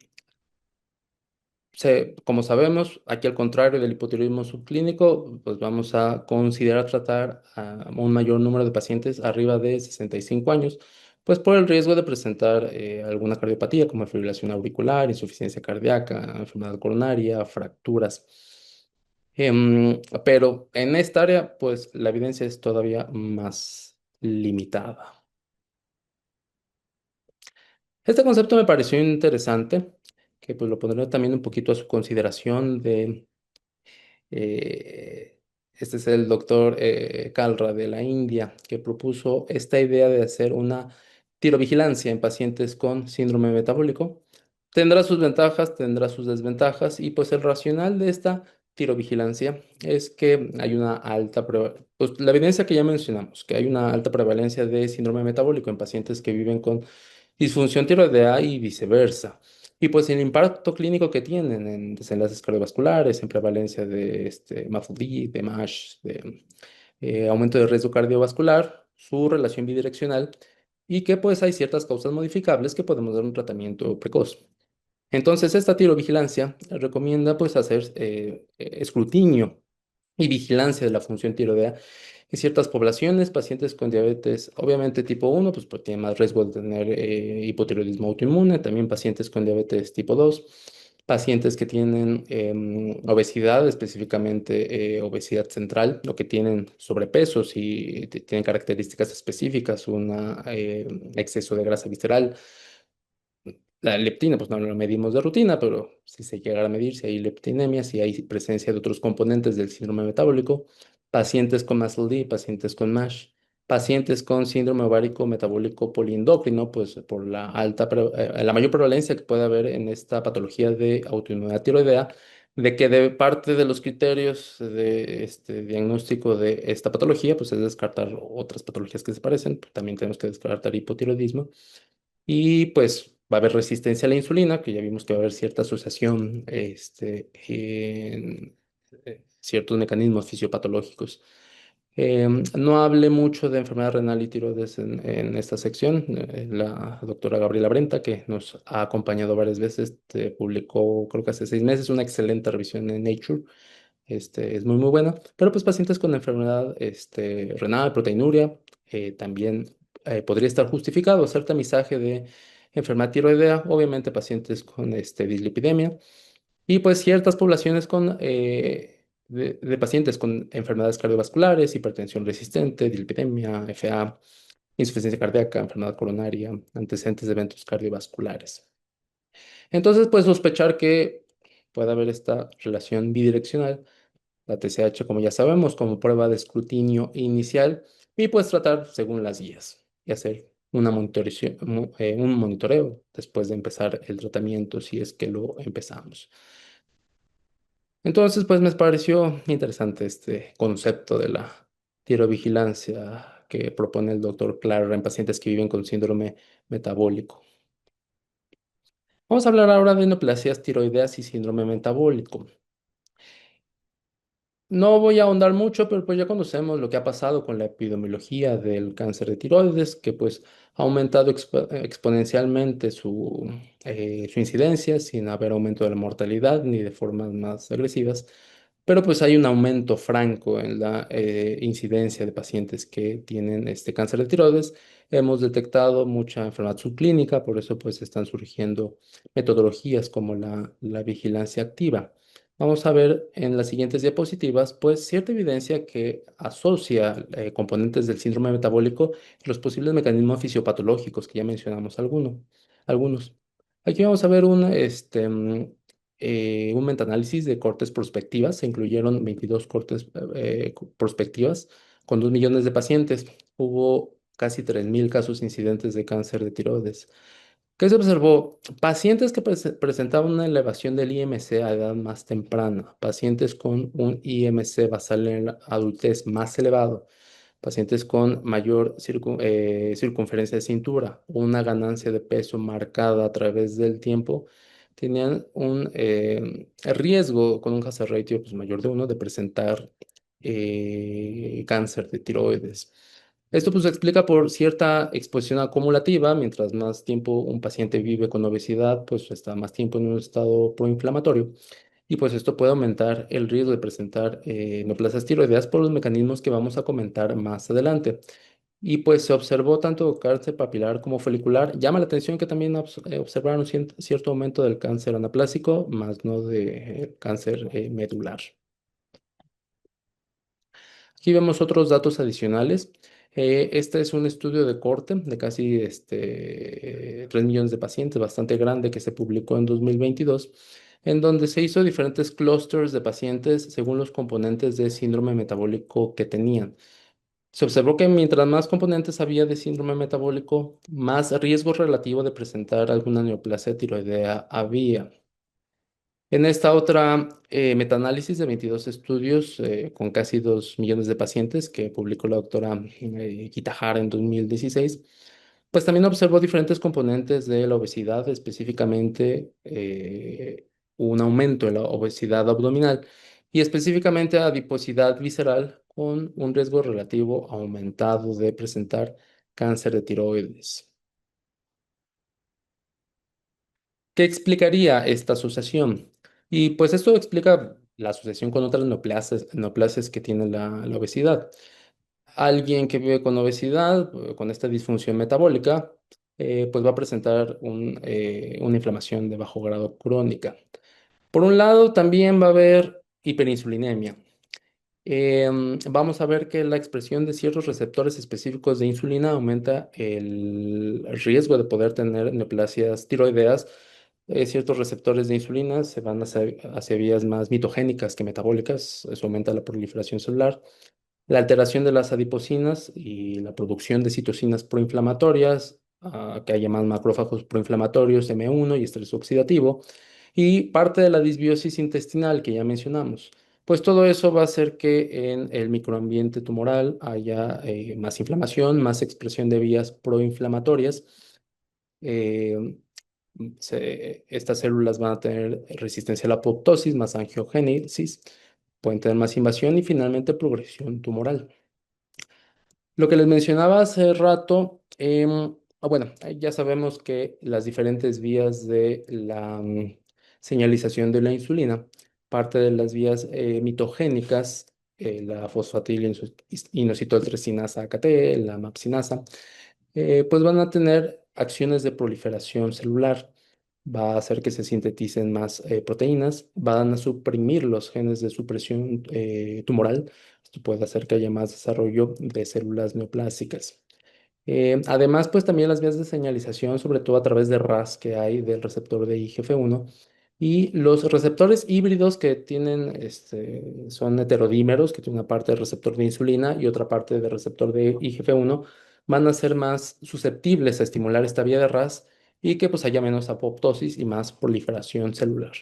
Como sabemos, aquí al contrario del hipotiroidismo subclínico, pues vamos a considerar tratar a un mayor número de pacientes arriba de 65 años, pues por el riesgo de presentar alguna cardiopatía como fibrilación auricular, insuficiencia cardíaca, enfermedad coronaria, fracturas. Pero en esta área, pues la evidencia es todavía más limitada. Este concepto me pareció interesante, que pues lo pondré también un poquito a su consideración de Eh, este es el doctor Kalra de la India, que propuso esta idea de hacer una tirovigilancia en pacientes con síndrome metabólico. Tendrá sus ventajas, tendrá sus desventajas, y pues el racional de esta tirovigilancia es que hay una pues la evidencia que ya mencionamos, que hay una alta prevalencia de síndrome metabólico en pacientes que viven con disfunción tiroidea y viceversa. Y pues el impacto clínico que tienen en desenlaces cardiovasculares, en prevalencia de MAFLD, de MASH, de aumento de riesgo cardiovascular, su relación bidireccional y que pues hay ciertas causas modificables que podemos dar un tratamiento precoz. Entonces, esta tirovigilancia recomienda pues hacer escrutinio y vigilancia de la función tiroidea en ciertas poblaciones, pacientes con diabetes, obviamente tipo 1, pues porque tienen más riesgo de tener hipotiroidismo autoinmune, también pacientes con diabetes tipo 2, pacientes que tienen obesidad, específicamente obesidad central, o que tienen sobrepeso, si tienen características específicas, un exceso de grasa visceral. La leptina, pues no lo medimos de rutina, pero si se llega a medir, si hay leptinemia, si hay presencia de otros componentes del síndrome metabólico, pacientes con MASLD, pacientes con MASH, pacientes con síndrome ovárico metabólico poliendocrino, pues por la mayor prevalencia que puede haber en esta patología de autoinmunidad tiroidea, de que de parte de los criterios de este diagnóstico de esta patología, pues es descartar otras patologías que se parecen, pues también tenemos que descartar hipotiroidismo. Y pues va a haber resistencia a la insulina, que ya vimos que va a haber cierta asociación en ciertos mecanismos fisiopatológicos. No hablé mucho de enfermedad renal y tiroides en esta sección. La doctora Gabriela Brenta, que nos ha acompañado varias veces, publicó, creo que hace 6 meses, una excelente revisión en Nature. Es muy, muy buena. Pero pues pacientes con enfermedad renal, proteinuria, también podría estar justificado hacer tamizaje de enfermedad tiroidea, obviamente pacientes con dislipidemia y pues ciertas poblaciones de pacientes con enfermedades cardiovasculares, hipertensión resistente, dislipidemia, FA, insuficiencia cardíaca, enfermedad coronaria, antecedentes de eventos cardiovasculares. Entonces, pues sospechar que puede haber esta relación bidireccional, la TSH, como ya sabemos, como prueba de escrutinio inicial, y pues tratar según las guías y hacer un monitoreo después de empezar el tratamiento, si es que lo empezamos. Entonces, pues me pareció interesante este concepto de la tirovigilancia que propone el doctor Clark en pacientes que viven con síndrome metabólico. Vamos a hablar ahora de neoplasias tiroideas y síndrome metabólico. No voy a ahondar mucho, pero pues ya conocemos lo que ha pasado con la epidemiología del cáncer de tiroides, que pues ha aumentado exponencialmente su incidencia sin haber aumento de la mortalidad ni de formas más agresivas, pero pues hay un aumento franco en la incidencia de pacientes que tienen este cáncer de tiroides. Hemos detectado mucha enfermedad subclínica, por eso pues están surgiendo metodologías como la vigilancia activa. Vamos a ver en las siguientes diapositivas, pues cierta evidencia que asocia componentes del síndrome metabólico y los posibles mecanismos fisiopatológicos que ya mencionamos algunos. Aquí vamos a ver un metaanálisis de cortes prospectivas. Se incluyeron 22 cortes prospectivas con 2 millones de pacientes. hubo casi 3.000 casos incidentes de cáncer de tiroides. ¿Qué se observó? Pacientes que presentaban una elevación del IMC a edad más temprana, pacientes con un IMC basal en la adultez más elevado, pacientes con mayor circunferencia de cintura, una ganancia de peso marcada a través del tiempo, tenían un riesgo con un hazard ratio pues, mayor de uno de presentar cáncer de tiroides. Esto pues se explica por cierta exposición acumulativa. Mientras más tiempo un paciente vive con obesidad, pues está más tiempo en un estado proinflamatorio. Y pues esto puede aumentar el riesgo de presentar neoplasias tiroideas por los mecanismos que vamos a comentar más adelante. Y pues se observó tanto cáncer papilar como folicular. Llama la atención que también observaron cierto aumento del cáncer anaplásico, más no de cáncer medular. Aquí vemos otros datos adicionales. Este es un estudio de corte de casi 3 millones de pacientes, bastante grande, que se publicó en 2022, en donde se hizo diferentes clústeres de pacientes según los componentes de síndrome metabólico que tenían. Se observó que mientras más componentes había de síndrome metabólico, más riesgo relativo de presentar alguna neoplasia tiroidea había. En esta otra metaanálisis de 22 estudios con casi 2 millones de pacientes que publicó la doctora Kitahara en 2016, pues también observó diferentes componentes de la obesidad, específicamente un aumento en la obesidad abdominal y específicamente adiposidad visceral con un riesgo relativo aumentado de presentar cáncer de tiroides. ¿Qué explicaría esta asociación? Y pues esto explica la asociación con otras neoplasias que tiene la obesidad. Alguien que vive con obesidad, con esta disfunción metabólica, pues va a presentar una inflamación de bajo grado crónica. Por un lado, también va a haber hiperinsulinemia. Vamos a ver que la expresión de ciertos receptores específicos de insulina aumenta el riesgo de poder tener neoplasias tiroideas. Ciertos receptores de insulina se van hacia vías más mitogénicas que metabólicas. Eso aumenta la proliferación celular. La alteración de las adiposinas y la producción de citocinas proinflamatorias, que haya más macrófagos proinflamatorios, M1 y estrés oxidativo, y parte de la disbiosis intestinal que ya mencionamos. Pues todo eso va a hacer que en el microambiente tumoral haya más inflamación, más expresión de vías proinflamatorias. eh, Estas células van a tener resistencia a la apoptosis, más angiogénesis, pueden tener más invasión y finalmente progresión tumoral. Lo que les mencionaba hace rato, bueno, ahí ya sabemos que las diferentes vías de la señalización de la insulina, parte de las vías mitogénicas, la fosfatilinositoaltrecinasa AKT, la mapsinasa, pues van a tener acciones de proliferación celular. Va a hacer que se sinteticen más proteínas, van a suprimir los genes de supresión tumoral. Esto puede hacer que haya más desarrollo de células neoplásicas. Además, pues también las vías de señalización, sobre todo a través de RAS que hay del receptor de IGF-1 y los receptores híbridos que tienen, son heterodímeros, que tienen una parte del receptor de insulina y otra parte del receptor de IGF-1, van a ser más susceptibles a estimular esta vía de RAS y que pues haya menos apoptosis y más proliferación celular.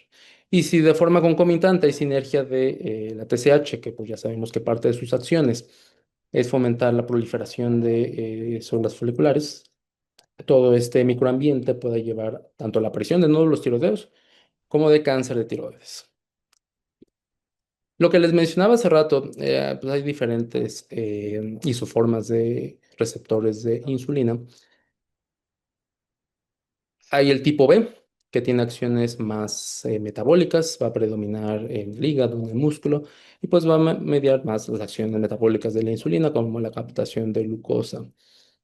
Y si de forma concomitante hay sinergia de la TSH, que pues ya sabemos que parte de sus acciones es fomentar la proliferación de células foliculares, todo este microambiente puede llevar tanto a la aparición de nódulos tiroideos como de cáncer de tiroides. Lo que les mencionaba hace rato, pues hay diferentes isoformas de receptores de insulina. Hay el tipo B, que tiene acciones más metabólicas, va a predominar en el hígado, en el músculo, y pues va a mediar más las acciones metabólicas de la insulina, como la captación de glucosa.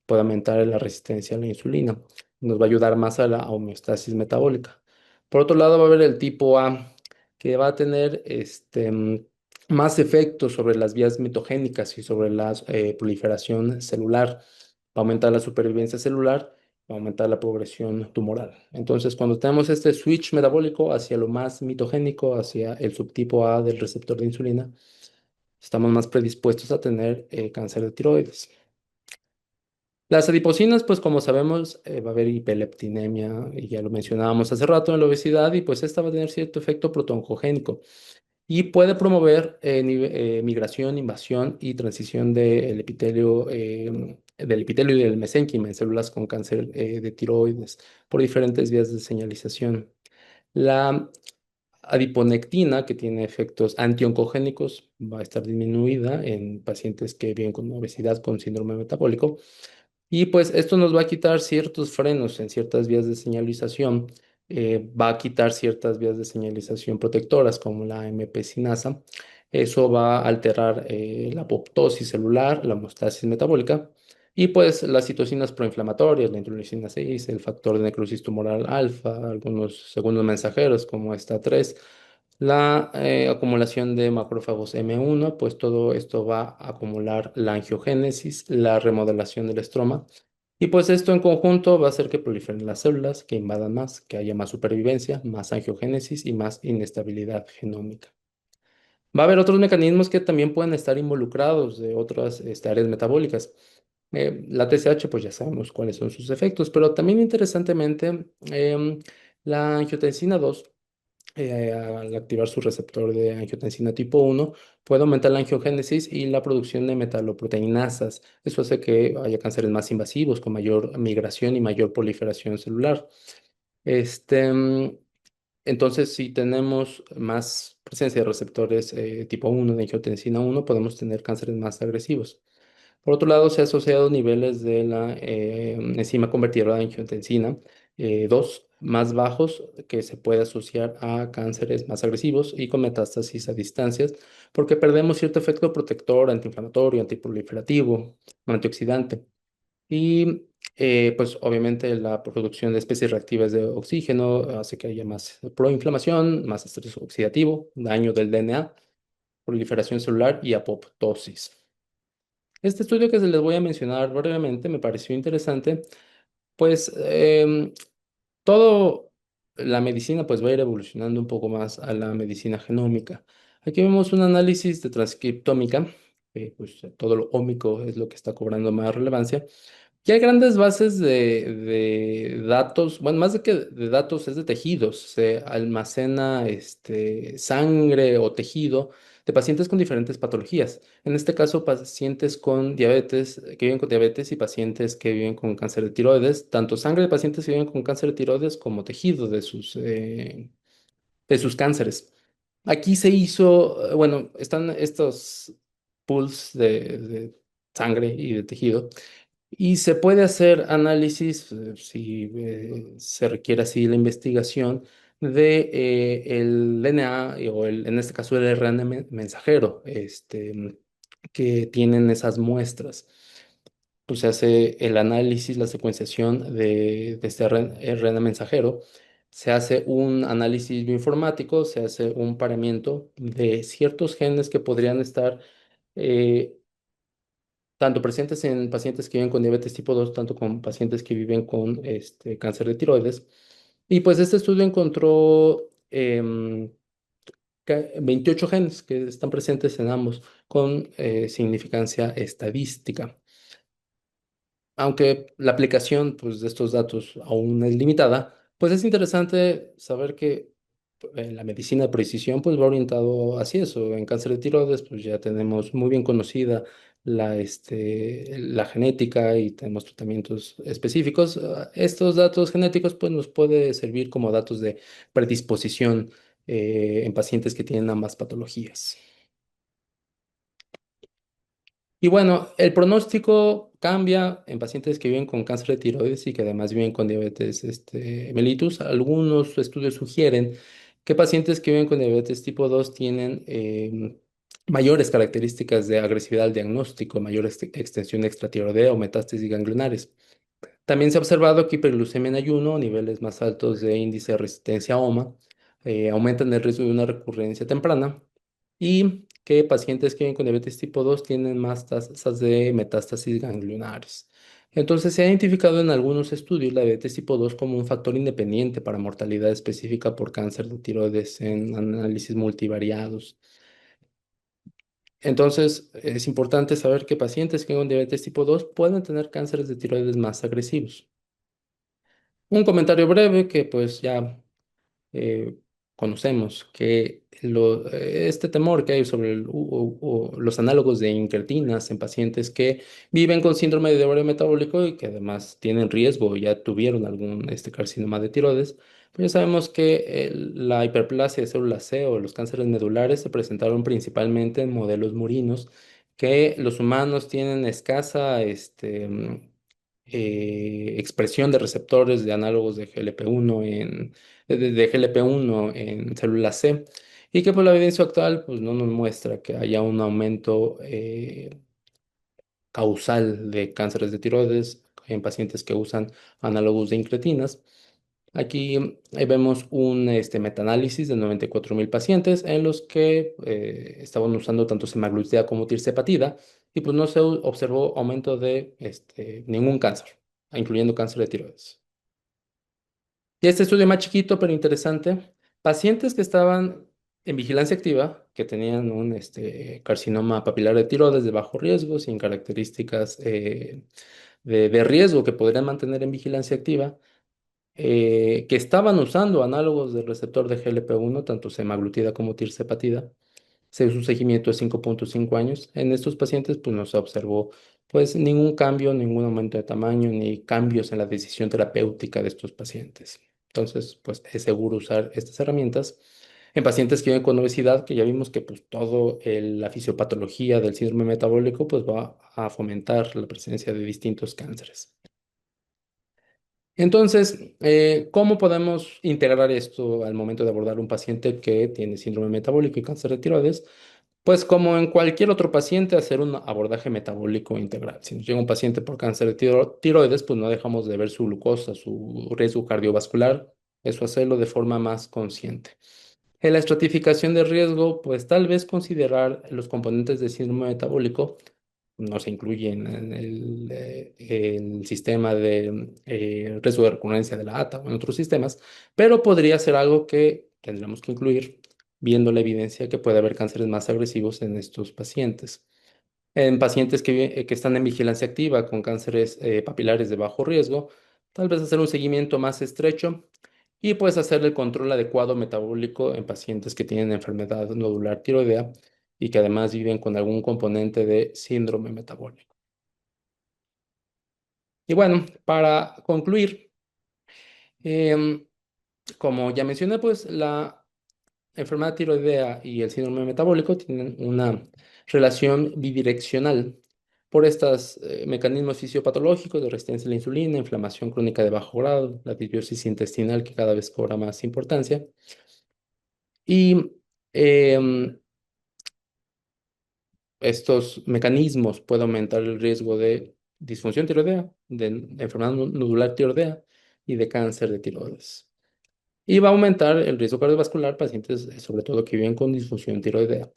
Puede aumentar la resistencia a la insulina. Nos va a ayudar más a la homeostasis metabólica. Por otro lado, va a haber el tipo A, que va a tener más efectos sobre las vías mitogénicas y sobre la proliferación celular. Va a aumentar la supervivencia celular, va a aumentar la progresión tumoral. Entonces, cuando tenemos este switch metabólico hacia lo más mitogénico, hacia el subtipo A del receptor de insulina, estamos más predispuestos a tener cáncer de tiroides. Las adiposinas, pues como sabemos, va a haber hiperleptinemia, y ya lo mencionábamos hace rato en la obesidad, y pues esta va a tener cierto efecto protooncogénico y puede promover migración, invasión y transición del epitelio y del mesénquima en células con cáncer de tiroides por diferentes vías de señalización. La adiponectina, que tiene efectos antioncogénicos, va a estar disminuida en pacientes que viven con obesidad con síndrome metabólico. Y pues esto nos va a quitar ciertos frenos en ciertas vías de señalización, va a quitar ciertas vías de señalización protectoras como la MP sinasa. Eso va a alterar la apoptosis celular, la homeostasis metabólica y pues las citocinas proinflamatorias, la interleucina 6, el factor de necrosis tumoral alfa, algunos segundos mensajeros como esta 3, la acumulación de macrófagos M1, pues todo esto va a acumular la angiogénesis, la remodelación del estroma. Y pues esto en conjunto va a hacer que proliferen las células, que invadan más, que haya más supervivencia, más angiogénesis y más inestabilidad genómica. Va a haber otros mecanismos que también pueden estar involucrados de otras áreas metabólicas. La TSH, pues ya sabemos cuáles son sus efectos, pero también interesantemente, la angiotensina 2 al activar su receptor de angiotensina tipo 1, puede aumentar la angiogénesis y la producción de metaloproteinasas. Eso hace que haya cánceres más invasivos, con mayor migración y mayor proliferación celular. Este, mm, entonces, si tenemos más presencia de receptores tipo 1 de angiotensina 1, podemos tener cánceres más agresivos. Por otro lado, se ha asociado niveles de la enzima convertidora de angiotensina 2 más bajos que se puede asociar a cánceres más agresivos y con metástasis a distancias, porque perdemos cierto efecto protector, antiinflamatorio, antiproliferativo, antioxidante. Y pues obviamente la producción de especies reactivas de oxígeno hace que haya más proinflamación, más estrés oxidativo, daño del DNA, proliferación celular y apoptosis. Este estudio que se les voy a mencionar brevemente me pareció interesante, pues todo la medicina pues va a ir evolucionando un poco más a la medicina genómica. Aquí vemos un análisis de transcriptómica, pues todo lo ómico es lo que está cobrando más relevancia. Y hay grandes bases de datos, bueno, más de que de datos es de tejidos. Se almacena sangre o tejido de pacientes con diferentes patologías. En este caso, pacientes con diabetes, que viven con diabetes y pacientes que viven con cáncer de tiroides, tanto sangre de pacientes que viven con cáncer de tiroides como tejido de sus cánceres. Aquí se hizo, bueno, están estos pools de sangre y de tejido y se puede hacer análisis, si se requiere así la investigación, de el DNA en este caso el RNA mensajero, que tienen esas muestras. Pues se hace el análisis, la secuenciación de este RNA mensajero, se hace un análisis bioinformático, se hace un paramiento de ciertos genes que podrían estar eh, tanto presentes en pacientes que viven con diabetes tipo 2, tanto con pacientes que viven con cáncer de tiroides. Y pues este estudio encontró 28 genes que están presentes en ambos con significancia estadística. Aunque la aplicación pues, de estos datos aún es limitada, pues es interesante saber que la medicina de precisión pues va orientado hacia eso. En cáncer de tiroides pues ya tenemos muy bien conocida la genética y tenemos tratamientos específicos. Estos datos genéticos pues nos puede servir como datos de predisposición en pacientes que tienen ambas patologías. Y bueno, el pronóstico cambia en pacientes que viven con cáncer de tiroides y que además viven con diabetes mellitus. Algunos estudios sugieren que pacientes que viven con diabetes tipo 2 tienen mayores características de agresividad al diagnóstico, mayor extensión extratiroidea o metástasis ganglionares. También se ha observado que hiperglucemia en ayuno, niveles más altos de índice de resistencia a OMA, aumentan el riesgo de una recurrencia temprana y que pacientes que viven con diabetes tipo 2 tienen más tasas de metástasis ganglionares. Entonces, se ha identificado en algunos estudios la diabetes tipo 2 como un factor independiente para mortalidad específica por cáncer de tiroides en análisis multivariados. Entonces, es importante saber que pacientes que con diabetes tipo 2 pueden tener cánceres de tiroides más agresivos. Un comentario breve que pues ya eh, conocemos que este temor que hay sobre los análogos de incretinas en pacientes que viven con síndrome de ovario metabólico y que además tienen riesgo o ya tuvieron algún carcinoma de tiroides, pues ya sabemos que la hiperplasia de células C o los cánceres medulares se presentaron principalmente en modelos murinos, que los humanos tienen escasa expresión de receptores de análogos de GLP-1 de GLP-1 en células C, y que por la evidencia actual pues, no nos muestra que haya un aumento causal de cánceres de tiroides en pacientes que usan análogos de incretinas. Aquí vemos un metaanálisis de 94.000 pacientes en los que estaban usando tanto semaglutida como tirzepatida, y pues no se observó aumento de ningún cáncer, incluyendo cáncer de tiroides. Y este estudio más chiquito pero interesante, pacientes que estaban en vigilancia activa, que tenían un carcinoma papilar de tiroides de bajo riesgo, sin características de riesgo que podrían mantener en vigilancia activa, que estaban usando análogos del receptor de GLP-1, tanto semaglutida como tirzepatida. Se hizo un seguimiento de 5.5 años. En estos pacientes pues, no se observó pues, ningún cambio, ningún aumento de tamaño, ni cambios en la decisión terapéutica de estos pacientes. Entonces, pues es seguro usar estas herramientas en pacientes que viven con obesidad, que ya vimos que pues, la fisiopatología del síndrome metabólico pues, va a fomentar la presencia de distintos cánceres. Entonces, ¿cómo podemos integrar esto al momento de abordar un paciente que tiene síndrome metabólico y cáncer de tiroides? Pues como en cualquier otro paciente, hacer un abordaje metabólico integral. Si nos llega un paciente por cáncer de tiroides, pues no dejamos de ver su glucosa, su riesgo cardiovascular, eso hacerlo de forma más consciente. En la estratificación de riesgo, pues tal vez considerar los componentes del síndrome metabólico no se incluyen en el sistema de riesgo de recurrencia de la ATA o en otros sistemas, pero podría ser algo que tendremos que incluir viendo la evidencia que puede haber cánceres más agresivos en estos pacientes. En pacientes que están en vigilancia activa con cánceres papilares de bajo riesgo, tal vez hacer un seguimiento más estrecho y pues hacer el control adecuado metabólico en pacientes que tienen enfermedad nodular tiroidea y que además viven con algún componente de síndrome metabólico. Y bueno, para concluir, em, como ya mencioné, pues la enfermedad tiroidea y el síndrome metabólico tienen una relación bidireccional por estos mecanismos fisiopatológicos de resistencia a la insulina, inflamación crónica de bajo grado, la disbiosis intestinal que cada vez cobra más importancia. Y em, estos mecanismos pueden aumentar el riesgo de disfunción tiroidea, de enfermedad nodular tiroidea y de cáncer de tiroides. Y va a aumentar el riesgo cardiovascular pacientes, sobre todo que viven con disfunción tiroidea.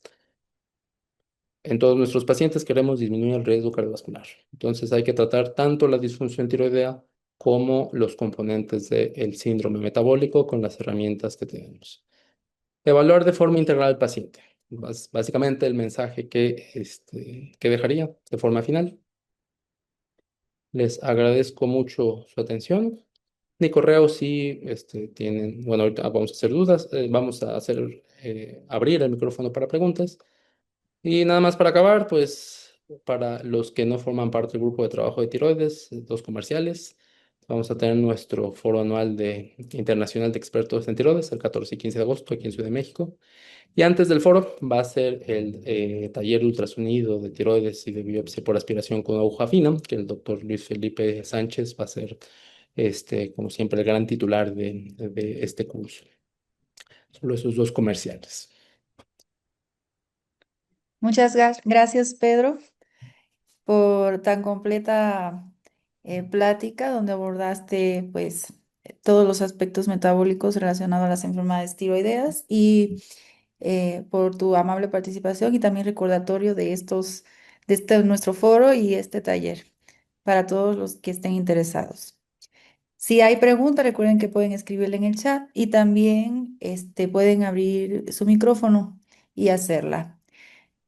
En todos nuestros pacientes queremos disminuir el riesgo cardiovascular. Entonces hay que tratar tanto la disfunción tiroidea como los componentes del síndrome metabólico con las herramientas que tenemos. Evaluar de forma integral al paciente. Básicamente el mensaje que dejaría de forma final. Les agradezco mucho su atención. Mi correo sí tienen, bueno, ahorita vamos a hacer dudas, vamos a abrir el micrófono para preguntas. Y nada más para acabar, pues para los que no forman parte del grupo de trabajo de tiroides, dos comerciales, vamos a tener nuestro foro anual internacional de expertos en tiroides el 14 y 15 de agosto aquí en Ciudad de México. Y antes del foro va a ser el taller de ultrasonido de tiroides y de biopsia por aspiración con aguja fina, que el doctor Luis Felipe Sánchez va a ser, como siempre, el gran titular de este curso. Solo esos dos comerciales. Muchas gracias, Pedro, por tan completa plática donde abordaste pues todos los aspectos metabólicos relacionados a las enfermedades tiroideas y por tu amable participación y también recordatorio de este nuestro foro y este taller para todos los que estén interesados. Si hay preguntas, recuerden que pueden escribirla en el chat y también pueden abrir su micrófono y hacerla.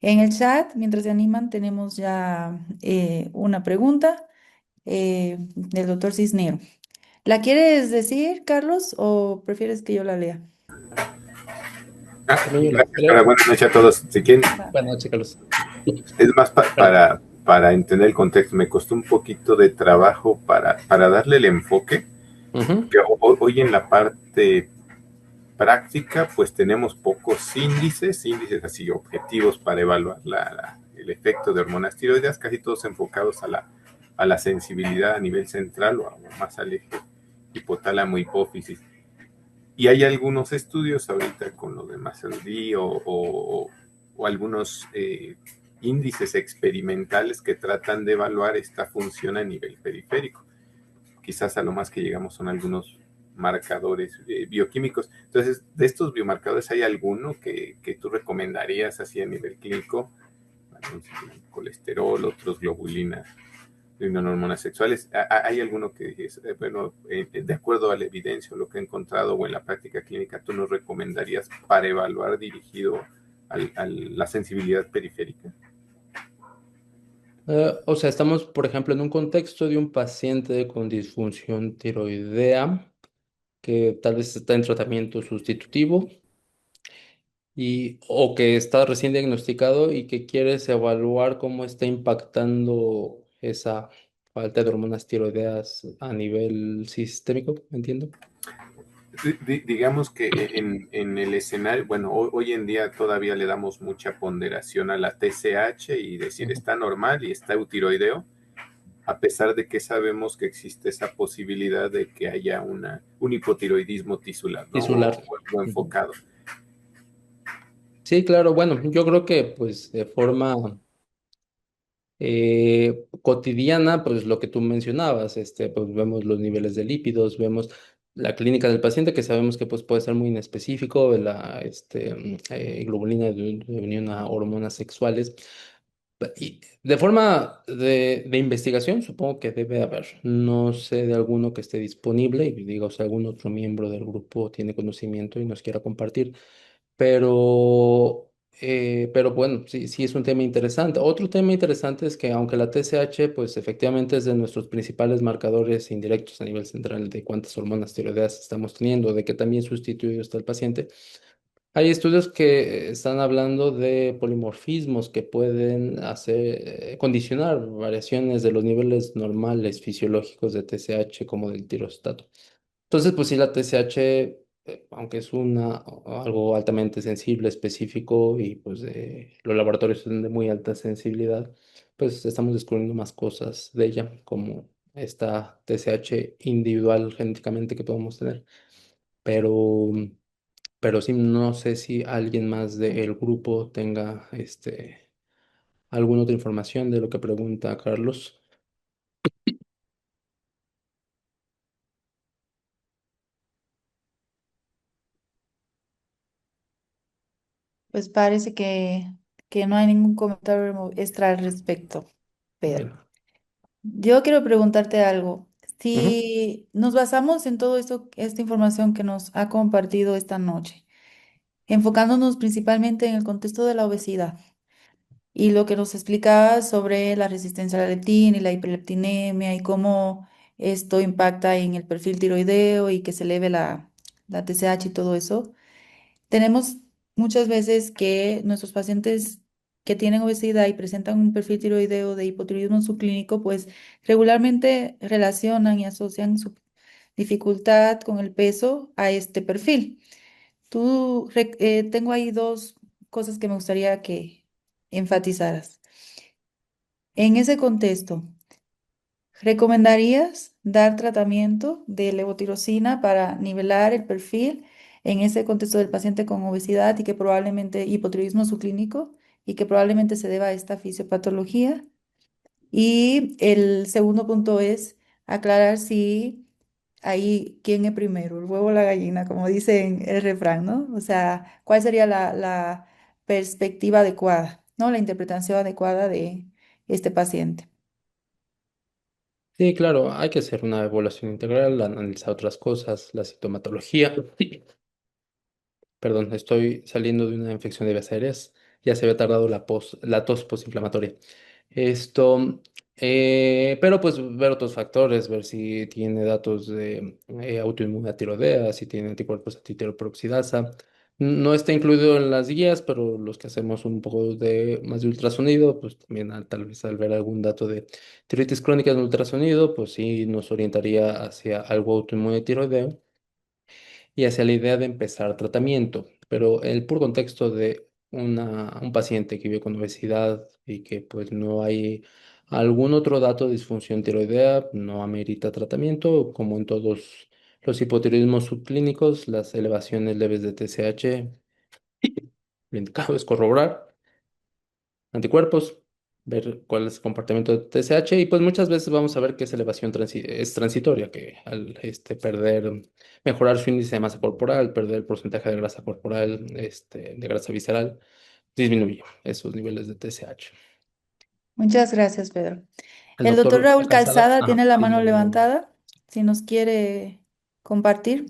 En el chat, mientras se animan, tenemos ya una pregunta del doctor Cisnero. ¿La quieres decir, Carlos, o prefieres que yo la lea? También yo la Gracias, creo. Clara. Buenas noches a todos. Si quieren, Va. Buenas noches, Carlos. es más Perdón. para entender el contexto. Me costó un poquito de trabajo para darle el enfoque, Ujú. que hoy en la parte práctica, pues tenemos pocos índices así objetivos para evaluar el efecto de hormonas tiroideas, casi todos enfocados a la sensibilidad a nivel central o más al eje hipotálamo hipófisis. Y hay algunos estudios ahorita con lo de MASLD o algunos índices experimentales que tratan de evaluar esta función a nivel periférico. Quizás a lo más que llegamos son algunos marcadores bioquímicos. Entonces, de estos biomarcadores, ¿hay alguno que tú recomendarías así a nivel clínico? Colesterol, otros globulinas, hormonas sexuales. ¿Hay alguno que es, bueno, de acuerdo a la evidencia o lo que he encontrado o en la práctica clínica, tú nos recomendarías para evaluar dirigido a la sensibilidad periférica? O sea, estamos, por ejemplo, en un contexto de un paciente con disfunción tiroidea que tal vez está en tratamiento sustitutivo o que está recién diagnosticado y que quieres evaluar cómo está impactando esa falta de hormonas tiroideas a nivel sistémico, entiendo. Digamos que en el escenario, bueno, hoy en día todavía le damos mucha ponderación a la TSH y decir Ujú. está normal y está eutiroideo, a pesar de que sabemos que existe esa posibilidad de que haya un hipotiroidismo tisular, ¿no? Tisular. O algo Ujú. enfocado. Sí, claro, bueno, yo creo que pues de forma cotidiana, pues lo que tú mencionabas, pues vemos los niveles de lípidos, vemos la clínica del paciente que sabemos que pues puede ser muy inespecífico, globulina de unión a hormonas sexuales. Y de forma de investigación, supongo que debe haber. No sé de alguno que esté disponible y digo, si algún otro miembro del grupo tiene conocimiento y nos quiera compartir. Pero bueno, sí, sí es un tema interesante. Otro tema interesante es que aunque la TSH, pues efectivamente es de nuestros principales marcadores indirectos a nivel central de cuántas hormonas tiroideas estamos teniendo, de que también sustituido está el paciente, hay estudios que están hablando de polimorfismos que pueden condicionar variaciones de los niveles normales fisiológicos de TSH como del tirostato. Entonces, pues sí, la TSH, aunque es algo altamente sensible, específico y pues los laboratorios son de muy alta sensibilidad, pues estamos descubriendo más cosas de ella, como esta TSH individual genéticamente que podemos tener. Pero, pero sí, no sé si alguien más del grupo tenga alguna otra información de lo que pregunta Carlos. Pues parece que no hay ningún comentario extra al respecto, Pedro. Bueno. Yo quiero preguntarte algo. Ujú. Si nos basamos en todo esto, esta información que nos ha compartido esta noche, enfocándonos principalmente en el contexto de la obesidad y lo que nos explicaba sobre la resistencia a la leptina y la hiperleptinemia y cómo esto impacta en el perfil tiroideo y que se eleve la TSH y todo eso. Tenemos muchas veces que nuestros pacientes que tienen obesidad y presentan un perfil tiroideo de hipotiroidismo subclínico, pues regularmente relacionan y asocian su dificultad con el peso a este perfil. Tengo ahí dos cosas que me gustaría que enfatizaras. En ese contexto, ¿recomendarías dar tratamiento de levotirosina para nivelar el perfil en ese contexto del paciente con obesidad y que probablemente hipotiroidismo subclínico y que probablemente se deba a esta fisiopatología? Y el segundo punto es aclarar si ahí quién es primero, el huevo o la gallina, como dice en el refrán, ¿no? O sea, ¿cuál sería la perspectiva adecuada, ¿no? La interpretación adecuada de este paciente. Sí, claro, hay que hacer una evaluación integral, analizar otras cosas, la sintomatología. Perdón, estoy saliendo de una infección de vías aéreas. ya se había tardado la tos posinflamatoria. Esto, pero pues ver otros factores, ver si tiene datos de autoinmunidad tiroidea, si tiene anticuerpos antitiroperoxidasa. No está incluido en las guías, pero los que hacemos un poco de más de ultrasonido, pues también tal vez al ver algún dato de tiroides crónica en ultrasonido, pues sí nos orientaría hacia algo autoinmune tiroideo y hacia la idea de empezar tratamiento. Pero el puro contexto de un paciente que vive con obesidad y que pues no hay algún otro dato de disfunción tiroidea, no amerita tratamiento, como en todos los hipotiroidismos subclínicos, las elevaciones leves de TSH, lo indicado es corroborar anticuerpos, ver cuál es el comportamiento de TSH y pues muchas veces vamos a ver que esa elevación es transitoria, que al mejorar su índice de masa corporal, perder el porcentaje de grasa corporal, de grasa visceral, disminuye esos niveles de TSH. Muchas gracias, Pedro. El El doctor doctor Raúl Calzada, Calzada ajá, tiene la tiene mano una... levantada, si nos quiere compartir.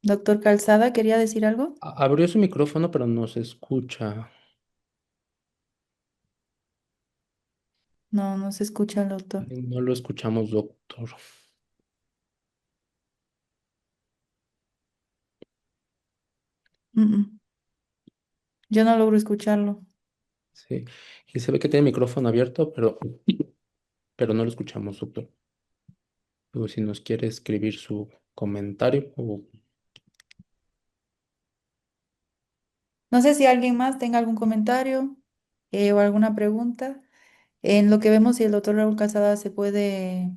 Doctor Calzada, ¿quería decir algo? Abrió su micrófono, pero no se escucha. No, no se escucha el doctor. No lo escuchamos, doctor. Mm, mm. Yo no logro escucharlo. Sí. Y se ve que tiene micrófono abierto, pero no lo escuchamos, doctor. Luego, si nos quiere escribir su comentario o... No sé si alguien más tenga algún comentario o alguna pregunta. En lo que vemos si el doctor Raúl Casada se puede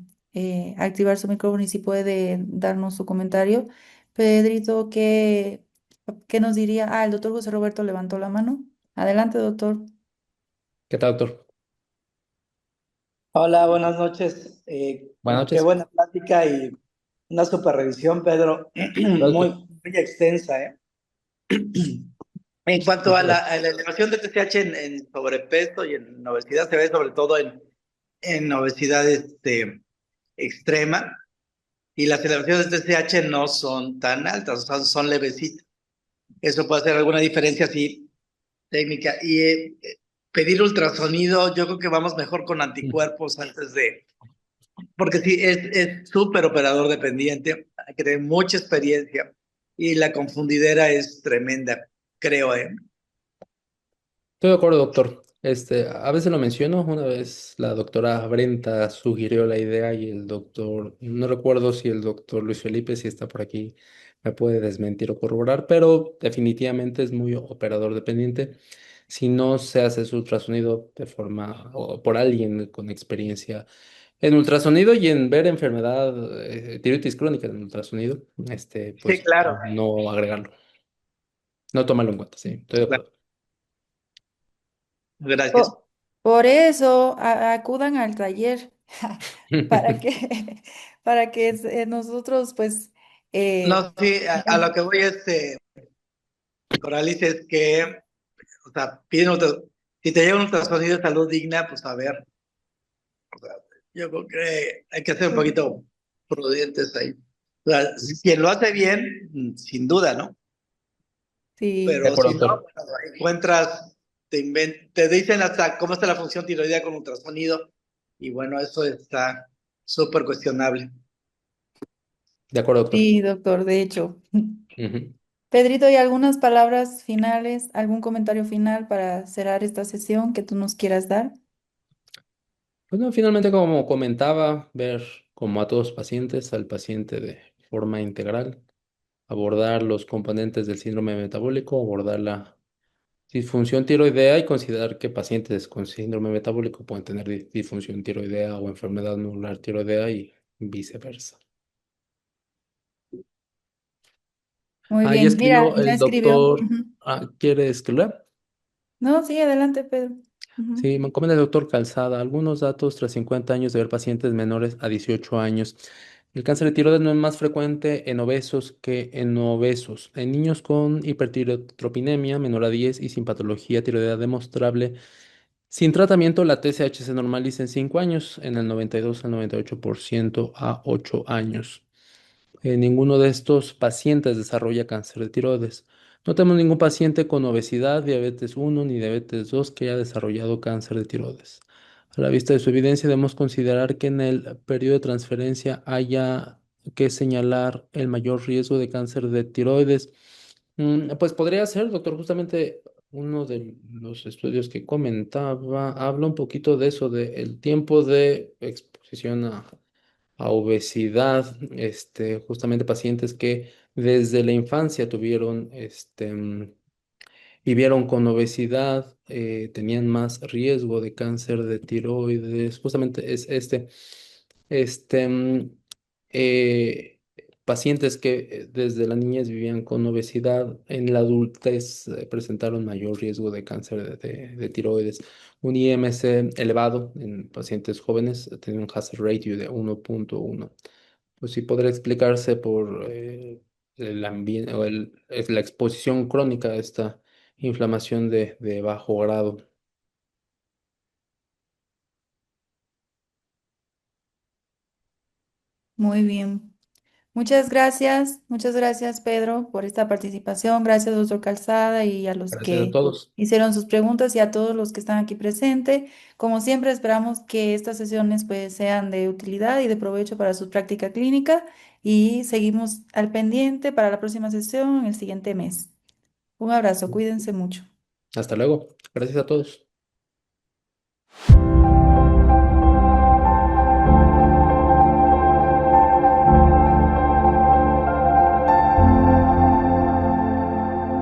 activar su micrófono y si puede darnos su comentario. Pedrito, ¿qué nos diría? Ah, el doctor José Roberto levantó la mano. Adelante, doctor. ¿Qué tal, doctor? Hola, buenas noches. Buenas Qué noches. buena plática y una super revisión, Pedro, Gracias, muy extensa, ¿eh? En cuanto a doctor. la elevación de TSH en sobrepeso y en obesidad, se ve sobre todo en obesidad extrema, y las elevaciones de TSH no son tan altas, son levecitas. Eso puede hacer alguna diferencia, sí, técnica. Y pedir ultrasonido, yo creo que vamos mejor con anticuerpos antes de. Porque sí, es súper operador dependiente, hay que tener mucha experiencia y la confundidera es tremenda, creo, ¿eh? Estoy de acuerdo, doctor. A veces lo menciono, una vez la doctora Brenta sugirió la idea y el doctor, no recuerdo si el doctor Luis Felipe, si está por aquí, me puede desmentir o corroborar, pero definitivamente es muy operador dependiente. Si no se hace su ultrasonido de forma o por alguien con experiencia en ultrasonido y en ver enfermedad, tiroides crónica en ultrasonido, Sí, pues claro, no agregarlo, no tomarlo en cuenta, sí, estoy de claro. acuerdo. Gracias. Po- Por eso acudan al taller para que, para que nosotros pues No, sí, a lo digamos, que voy Coralis, es que, o sea, si te llega un ultrasonido de salud digna, pues a ver, o sea, yo creo que hay que ser un poquito prudentes ahí. O sea, quien lo hace bien, sin duda, ¿no? sí, De Pero acuerdo, si no, doctor. bueno, encuentras, te dicen hasta cómo está la función tiroidea con ultrasonido, y bueno, eso está súper cuestionable. De acuerdo, doctor. sí, doctor, de hecho. Ujú. Pedrito, ¿y algunas palabras finales, algún comentario final para cerrar esta sesión que tú nos quieras dar? Pues no, finalmente, como comentaba, ver como a todos los pacientes, al paciente de forma integral, abordar los componentes del síndrome metabólico, abordar la disfunción tiroidea y considerar que pacientes con síndrome metabólico pueden tener disfunción tiroidea o enfermedad nodular tiroidea y viceversa. Muy Ah, ya bien, mira, escribió ya el escribió. doctor. Ujú. ¿Quiere escribir? No, sí, adelante, Pedro. Ujú. Sí, me comenta el doctor Calzada. Algunos datos tras 50 años de ver pacientes menores a 18 años. El cáncer de tiroides no es más frecuente en obesos que en no obesos. En niños con hipertirotropinemia menor a 10 y sin patología tiroidea demostrable, sin tratamiento, la TSH se normaliza en 5 años, en el 92 al 98% a 8 años. Ninguno de estos pacientes desarrolla cáncer de tiroides. No tenemos ningún paciente con obesidad, diabetes 1 ni diabetes 2 que haya desarrollado cáncer de tiroides. A la vista de su evidencia, debemos considerar que en el periodo de transferencia haya que señalar el mayor riesgo de cáncer de tiroides. Pues podría ser, doctor, justamente uno de los estudios que comentaba habla un poquito de eso, del tiempo de exposición a obesidad, justamente pacientes que desde la infancia tuvieron, vivieron con obesidad, tenían más riesgo de cáncer de tiroides, justamente es este, mm, eh, pacientes que desde la niñez vivían con obesidad, en la adultez presentaron mayor riesgo de cáncer de tiroides. Un IMC elevado en pacientes jóvenes tiene un hazard ratio de 1.1. Pues sí podría explicarse por el ambiente o es la exposición crónica a esta inflamación de bajo grado. Muy bien. Muchas gracias Pedro por esta participación. Gracias doctor Calzada y a los Gracias a que todos. hicieron sus preguntas y a todos los que están aquí presentes. Como siempre esperamos que estas sesiones pues sean de utilidad y de provecho para su práctica clínica y seguimos al pendiente para la próxima sesión el siguiente mes. Un abrazo, cuídense mucho. Hasta luego. Gracias a todos.